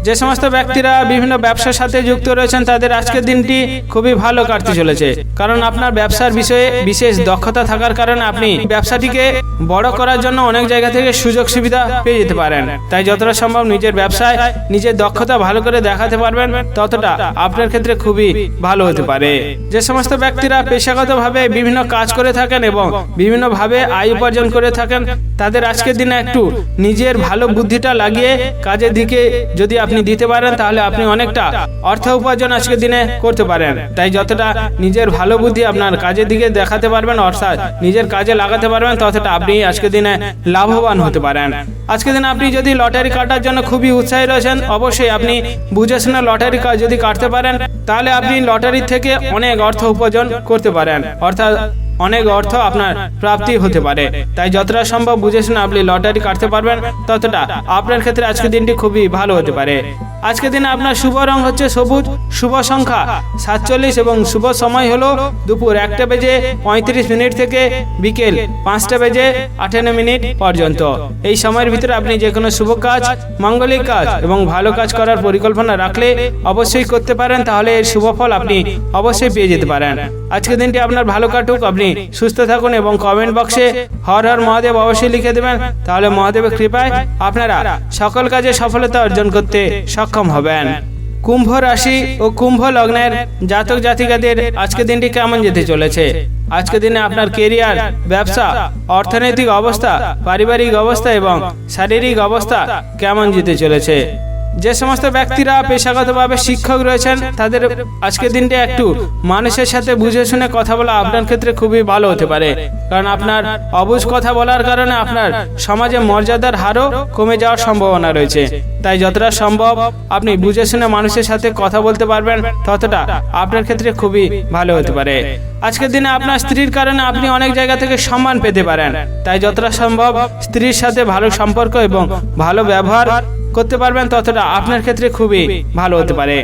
[SPEAKER 1] যে সমস্ত ব্যক্তিরা বিভিন্ন ব্যবসার সাথে যুক্ত রয়েছেন তাদের আজকের দিনটি খুবই ভালো কাটতে চলেছে, কারণ আপনার ব্যবসার বিষয়ে বিশেষ দক্ষতা থাকার কারণে আপনি ব্যবসাটিকে বড় করার জন্য অনেক জায়গা থেকে সুযোগ সুবিধা পেয়ে যেতে পারেন। তাই যতটা সম্ভব নিজের ব্যবসায় নিজের দক্ষতা ভালো করে দেখাতে পারবেন ততটা আপনার ক্ষেত্রে খুবই ভালো হতে পারে। যে সমস্ত ব্যক্তিরা পেশাগতভাবে বিভিন্ন কাজ করে থাকেন এবং বিভিন্নভাবে আয় উপার্জন করে থাকেন তাদের আজকের দিনে একটু নিজের ভালো বুদ্ধিটা লাগিয়ে কাজের দিকে যদি আপনি দিতে পারেন তাহলে আপনি অনেকটা অর্থ উপার্জন আজকের দিনে করতে পারেন। তাই যতটা নিজের ভালো বুদ্ধি আপনার কাজের দিকে দেখাতে পারবেন, অর্থাৎ নিজের কাজে লাগাতে পারবেন, ততটা আপনি আজকের দিনে লাভবান হতে পারেন। আজকের দিনে আপনি যদি লটারি কাটার জন্য খুবই উৎসাহী রয়েছেন, অবশ্যই আপনি বুঝে শুনে লটারি যদি কাটতে পারেন তাহলে আপনি লটারি থেকে অনেক অর্থ উপার্জন করতে পারেন, অর্থাৎ অনেক অর্থ আপনার প্রাপ্তি হতে পারে। তাই যতটা সম্ভব বুঝে শুনে আপনি লটারি কাটতে পারবেন ততটা আপনার ক্ষেত্রে আজকের দিনটি খুবই ভালো হতে পারে। আজকের দিনে আপনার শুভ রং হচ্ছে সবুজ, শুভ সংখ্যা 47 এবং শুভ সময় হলো দুপুর 1:35 থেকে বিকেল 5:58 পর্যন্ত। এই সময়ের ভিতরে আপনি যে কোনো শুভ কাজ, মাঙ্গলিক কাজ এবং ভালো কাজ করার পরিকল্পনা রাখলে অবশ্যই করতে পারেন, তাহলে এর শুভ ফল আপনি অবশ্যই পেয়ে যেতে পারেন। আজকের দিনটি আপনার ভালো কাটুক, আপনি সুস্থ থাকুন এবং কমেন্ট বক্সে হর হর মহাদেব অবশ্যই লিখে দেবেন, তাহলে মহাদেবের কৃপায় আপনারা সকল কাজে সফলতা অর্জন করতে সক্ষম হবেন। কুম্ভ রাশি ও কুম্ভ লগ্নের জাতক জাতিকাদের আজকের দিনটি কেমন যেতে চলেছে? আজকের দিনে আপনার কেরিয়ার, ব্যবসা, অর্থনৈতিক অবস্থা, পারিবারিক অবস্থা এবং শারীরিক অবস্থা কেমন যেতে চলেছে? যে সমস্ত ব্যক্তিরা পেশাগতভাবে শিক্ষক রয়েছেন তাদের আজকের দিনটা একটু মানুষের সাথে বুঝে শুনে কথা বলা আপনার ক্ষেত্রে খুবই ভালো হতে পারে, কারণ আপনার অবুঝ কথা বলার কারণে আপনার সমাজে মর্যাদার হারও কমে যাওয়ার সম্ভাবনা রয়েছে। তাই যতটা সম্ভব আপনি বুঝে শুনে মানুষের সাথে কথা বলতে পারবেন ততটা আপনার ক্ষেত্রে খুবই ভালো হতে পারে। আজকের দিনে আপনার স্ত্রীর কারণে আপনি অনেক জায়গা থেকে সম্মান পেতে পারেন, তাই যতটা সম্ভব স্ত্রীর সাথে ভালো সম্পর্ক এবং ভালো ব্যবহার করতে পারবেন ততটা আপনার ক্ষেত্রে খুবই ভালো হতে পারে।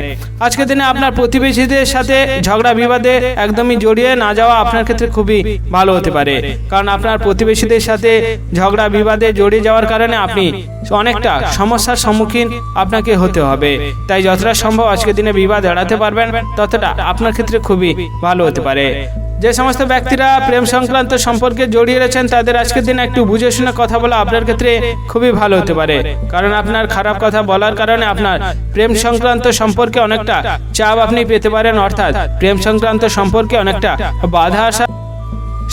[SPEAKER 1] আজকের দিনে আপনার প্রতিবেশীদের সাথে ঝগড়া বিবাদে একদমই জড়িয়ে না যাওয়া আপনার ক্ষেত্রে খুবই ভালো হতে পারে, কারণ আপনার প্রতিবেশীদের সাথে ঝগড়া বিবাদে জড়িয়ে যাওয়ার কারণে আপনি অনেকটা সমস্যার সম্মুখীন আপনাকে হতে হবে। তাই যতটা সম্ভব আজকের দিনে বিবাদ এড়াতে পারবেন ততটা আপনার ক্ষেত্রে খুবই ভালো হতে পারে। যে সমস্ত ব্যক্তিরা প্রেম সংক্রান্ত সম্পর্কে জড়িয়ে রয়েছেন তাদের আজকের দিনে একটু বুঝে শুনে কথা বলা আপনার ক্ষেত্রে খুবই ভালো হতে পারে, কারণ আপনার খারাপ কথা বলার কারণে আপনার প্রেম সংক্রান্ত সম্পর্কে অনেকটা চাপ আপনি পেতে পারেন, অর্থাৎ প্রেম সংক্রান্ত সম্পর্কে অনেকটা বাধা আসা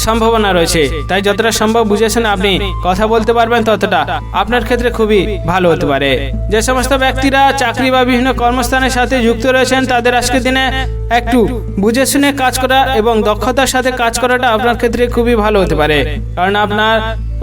[SPEAKER 1] সম্ভাবনা রয়েছে। তাই যতটা সম্ভব বুঝে শুনে আপনি কথা বলতে পারবেন ততটা আপনার ক্ষেত্রে খুবই ভালো হতে পারে। যে সমস্ত ব্যক্তিরা চাকরি বা বিভিন্ন কর্মস্থানের সাথে যুক্ত রয়েছেন তাদের আজকের দিনে একটু বুঝে শুনে কাজ করা এবং দক্ষতার সাথে কাজ করাটা আপনার ক্ষেত্রে খুবই ভালো হতে পারে, কারণ আপনার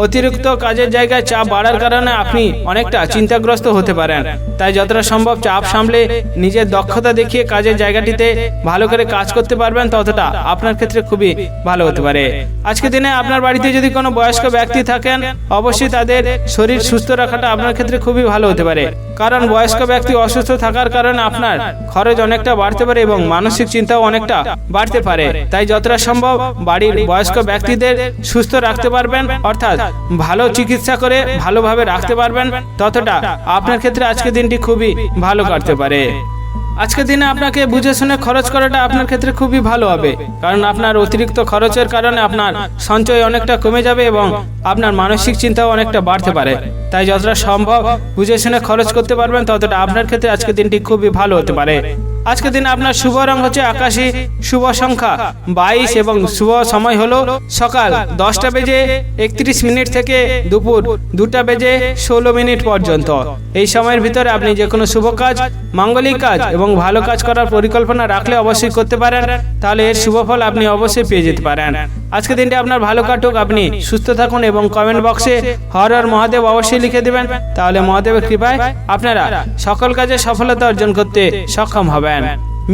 [SPEAKER 1] অতিরিক্ত কাজের জায়গায় চাপ বাড়ার কারণে আপনি অনেকটা চিন্তাগ্রস্ত হতে পারেন। তাই যতটা সম্ভব চাপ সামলে নিজের দক্ষতা দেখিয়ে কাজের জায়গাটিতে ভালো করে কাজ করতে পারবেন ততটা আপনার ক্ষেত্রে খুবই ভালো হতে পারে। আজকের দিনে আপনার বাড়িতে যদি কোনো বয়স্ক ব্যক্তি থাকেন অবশ্যই তাদের শরীর সুস্থ রাখাটা আপনার ক্ষেত্রে খুবই ভালো হতে পারে, কারণ বয়স্ক ব্যক্তি অসুস্থ থাকার কারণে আপনার খরচ অনেকটা বাড়তে পারে এবং মানসিক চিন্তাও অনেকটা বাড়তে পারে। তাই যতটা সম্ভব বাড়ির বয়স্ক ব্যক্তিদের সুস্থ রাখতে পারবেন, অর্থাৎ ভালো চিকিৎসা করে ভালোভাবে রাখতে পারবেন ততটা আপনার ক্ষেত্রে আজকের দিনটি খুবই ভালো কাটতে পারে। আজকের দিনে আপনাকে বুঝে শুনে খরচ করাটা আপনার ক্ষেত্রে খুবই ভালো হবে, কারণ আপনার অতিরিক্ত খরচের কারণে আপনার সঞ্চয় অনেকটা কমে যাবে এবং আপনার মানসিক চিন্তাও অনেকটা বাড়তে পারে। তাই যতটা সম্ভব বুঝে শুনে খরচ করতে পারবেন ততটা আপনার ক্ষেত্রে আজকের দিনটি খুবই ভালো হতে পারে। আজকের দিনে আপনার শুভ রং হচ্ছে আকাশী, শুভ সংখ্যা 22 এবং শুভ সময় হলো সকাল 10টা বেজে 31 মিনিট থেকে দুপুর 2টা বেজে 16 মিনিট পর্যন্ত। এই সময়ের ভিতরে আপনি যে কোনো শুভ কাজ, মাঙ্গলিক কাজ এবং ভালো কাজ করার পরিকল্পনা রাখলে অবশ্যই করতে পারেন, তাহলে এর শুভ ফল আপনি অবশ্যই পেয়ে যেতে পারেন। আজকের দিনটি আপনার ভালো কাটুক, আপনি সুস্থ থাকুন এবং কমেন্ট বক্সে হর হর মহাদেব অবশ্যই লিখে দেবেন, তাহলে মহাদেবের কৃপায় আপনারা সকল কাজে সফলতা অর্জন করতে সক্ষম হবেন।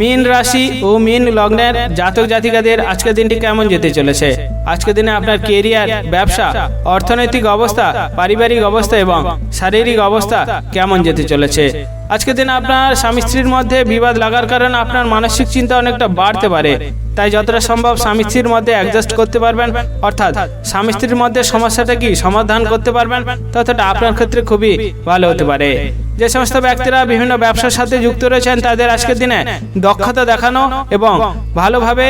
[SPEAKER 1] মীন রাশি ও মীন লগ্নের জাতক জাতিকাদের আজকের দিনটি কেমন যেতে চলেছে? আজকের দিনে আপনার কেরিয়ার, ব্যবসা, অর্থনৈতিক অবস্থা, পারিবারিক অবস্থা এবং শারীরিক অবস্থা কেমন যেতে চলেছে? আজকের দিনে আপনার স্বামী স্ত্রীর মধ্যে বিবাদ লাগার কারণে আপনার মানসিক চিন্তা অনেকটা বাড়তে পারে। তাই যতটা সম্ভব স্বামী স্ত্রীর মধ্যে অ্যাডজাস্ট করতে পারবেন, অর্থাৎ স্বামী স্ত্রীর মধ্যে সমস্যাটা কি সমাধান করতে পারবেন ততটা আপনার ক্ষেত্রে খুবই ভালো হতে পারে। যে সমস্ত ব্যক্তিরা বিভিন্ন ব্যবসার সাথে যুক্ত রয়েছেন তাদের আজকের দিনে দক্ষতা দেখানো এবং ভালোভাবে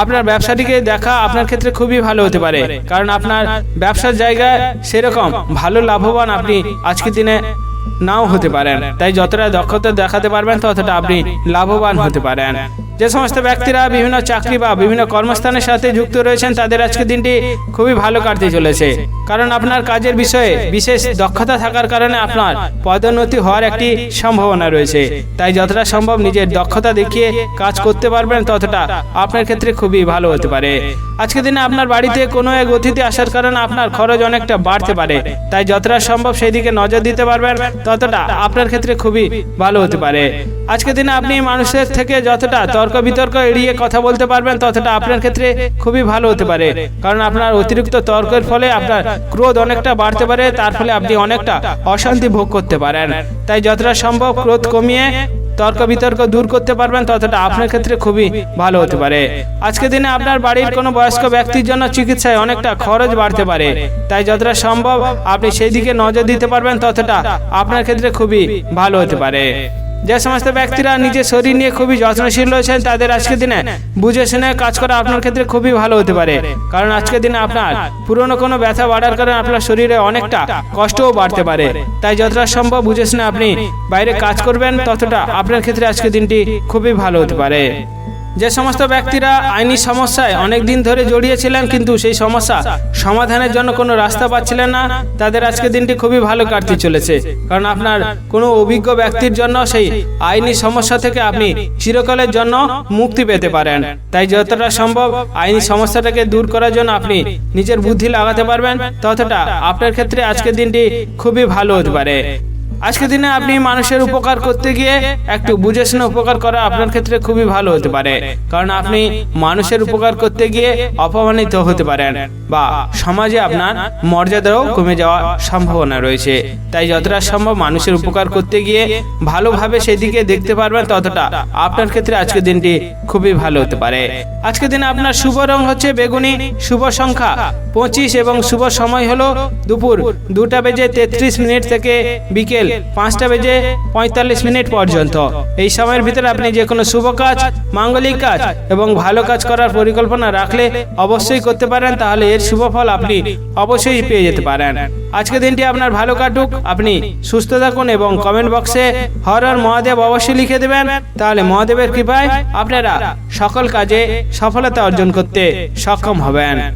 [SPEAKER 1] আপনার ব্যবসাটিকে দেখা আপনার ক্ষেত্রে খুবই ভালো হতে পারে, কারণ আপনার ব্যবসার জায়গায় সেরকম ভালো লাভবান আপনি আজকের দিনে নাও হতে পারেন। তাই যতটা দক্ষতা দেখাতে পারবেন ততটা আপনি লাভবান হতে পারেন। যে সমস্ত ব্যক্তিরা বিভিন্ন চাকরি বা বিভিন্ন কর্মস্থানের সাথে যুক্ত রয়েছেন তাদের আজকের দিনটি খুবই ভালো কাটতে চলেছে, কারণ আপনার কাজের বিষয়ে বিশেষ দক্ষতা থাকার কারণে আপনার পদোন্নতি হওয়ার একটি সম্ভাবনা রয়েছে। তাই যতটা সম্ভব নিজের দক্ষতা দেখিয়ে কাজ করতে পারবেন ততটা আপনার ক্ষেত্রে খুবই ভালো হতে পারে। আজকের দিনে আপনার বাড়িতে কোনো এক অতিথি আসার কারণে আপনার খরচ অনেকটা বাড়তে পারে, তাই যতটা সম্ভব সেই দিকে নজর দিতে পারবেন ততটা আপনার ক্ষেত্রে খুবই ভালো হতে পারে। আজকের দিনে আপনি মানুষের থেকে যতটা তর্ক বিতর্ক এড়িয়ে কথা বলতে পারবেন ততটা আপনার ক্ষেত্রে খুবই ভালো হতে পারে, কারণ আপনার অতিরিক্ত তর্কের ফলে আপনার ক্রোধ অনেকটা বাড়তে পারে, তার ফলে আপনি অনেকটা অশান্তি ভোগ করতে পারেন। তাই যতটা সম্ভব ক্রোধ কমিয়ে তর্ক বিতর্ক দূর করতে পারবেন ততটা আপনার ক্ষেত্রে খুবই ভালো হতে পারে। আজকের দিনে আপনার বাড়ির কোনো বয়স্ক ব্যক্তির জন্য চিকিৎসায় অনেকটা খরচ বাড়তে পারে, তাই যতটা সম্ভব আপনি সেই দিকে নজর দিতে পারবেন ততটা আপনার ক্ষেত্রে খুবই ভালো হতে পারে। যে সমস্ত ব্যক্তিরা নিজের শরীর নিয়ে খুবই যত্নশীল রয়েছেন তাদের আজকের দিনে বুঝে শুনে কাজ করা আপনার ক্ষেত্রে খুবই ভালো হতে পারে, কারণ আজকের দিনে আপনার পুরনো কোনো ব্যথা বাড়ার কারণে আপনার শরীরে অনেকটা কষ্টও বাড়তে পারে। তাই যতটা সম্ভব বুঝে শুনে আপনি বাইরে কাজ করবেন ততটা আপনার ক্ষেত্রে আজকের দিনটি খুবই ভালো হতে পারে। যে সমস্ত ব্যক্তিরা আইনি সমস্যায় অনেক দিন ধরে জড়িয়েছিলেন কিন্তু সেই সমস্যা সমাধানের জন্য কোনো রাস্তা পাচ্ছিলেন না, তাদের আজকের দিনটি খুবই ভালো কাটতে চলেছে, কারণ আপনার কোনো অভিজ্ঞ ব্যক্তির জন্য সেই আইনি সমস্যা থেকে আপনি চিরকালের জন্য মুক্তি পেতে পারেন। তাই যতটা সম্ভব আইনি সমস্যাটাকে দূর করার জন্য আপনি নিজের বুদ্ধি লাগাতে পারবেন ততটা আপনার ক্ষেত্রে আজকের দিনটি খুবই ভালো হতে পারে। আজকের দিনে আপনি মানুষের উপকার করতে গিয়ে একটু বুঝে শুনে উপকার করা আপনার ক্ষেত্রে খুবই ভালো হতে পারে, কারণ আপনি মানুষের উপকার করতে গিয়ে অপমানিত হতে পারেন বা সমাজে আপনার মর্যাদাও কমে যাওয়ার সম্ভাবনা রয়েছে। তাই যতটা সম্ভব মানুষের উপকার করতে গিয়ে ভালোভাবে সেদিকে দেখতে পারবেন, ততটা আপনার ক্ষেত্রে আজকের দিনটি খুবই ভালো হতে পারে। আজকের দিনে আপনার শুভ রং হচ্ছে বেগুনি, শুভ সংখ্যা 25 এবং শুভ সময় হলো দুপুর 2:33 থেকে বিকেল 5:45 পর্যন্ত। এই সময়ের ভিতরে আপনি যে কোনো শুভ কাজ, মাঙ্গলিক কাজ এবং ভালো কাজ করার পরিকল্পনা রাখলে অবশ্যই করতে পারেন, তাহলে এর শুভ ফল আপনি অবশ্যই পেয়ে যেতে পারেন। আজকের দিনটি আপনার ভালো কাটুক, আপনি সুস্থ থাকুন এবং কমেন্ট বক্সে হর হর মহাদেব অবশ্যই লিখে দেবেন, তাহলে মহাদেবের কৃপায় আপনারা সকল কাজে সফলতা অর্জন করতে সক্ষম হবেন।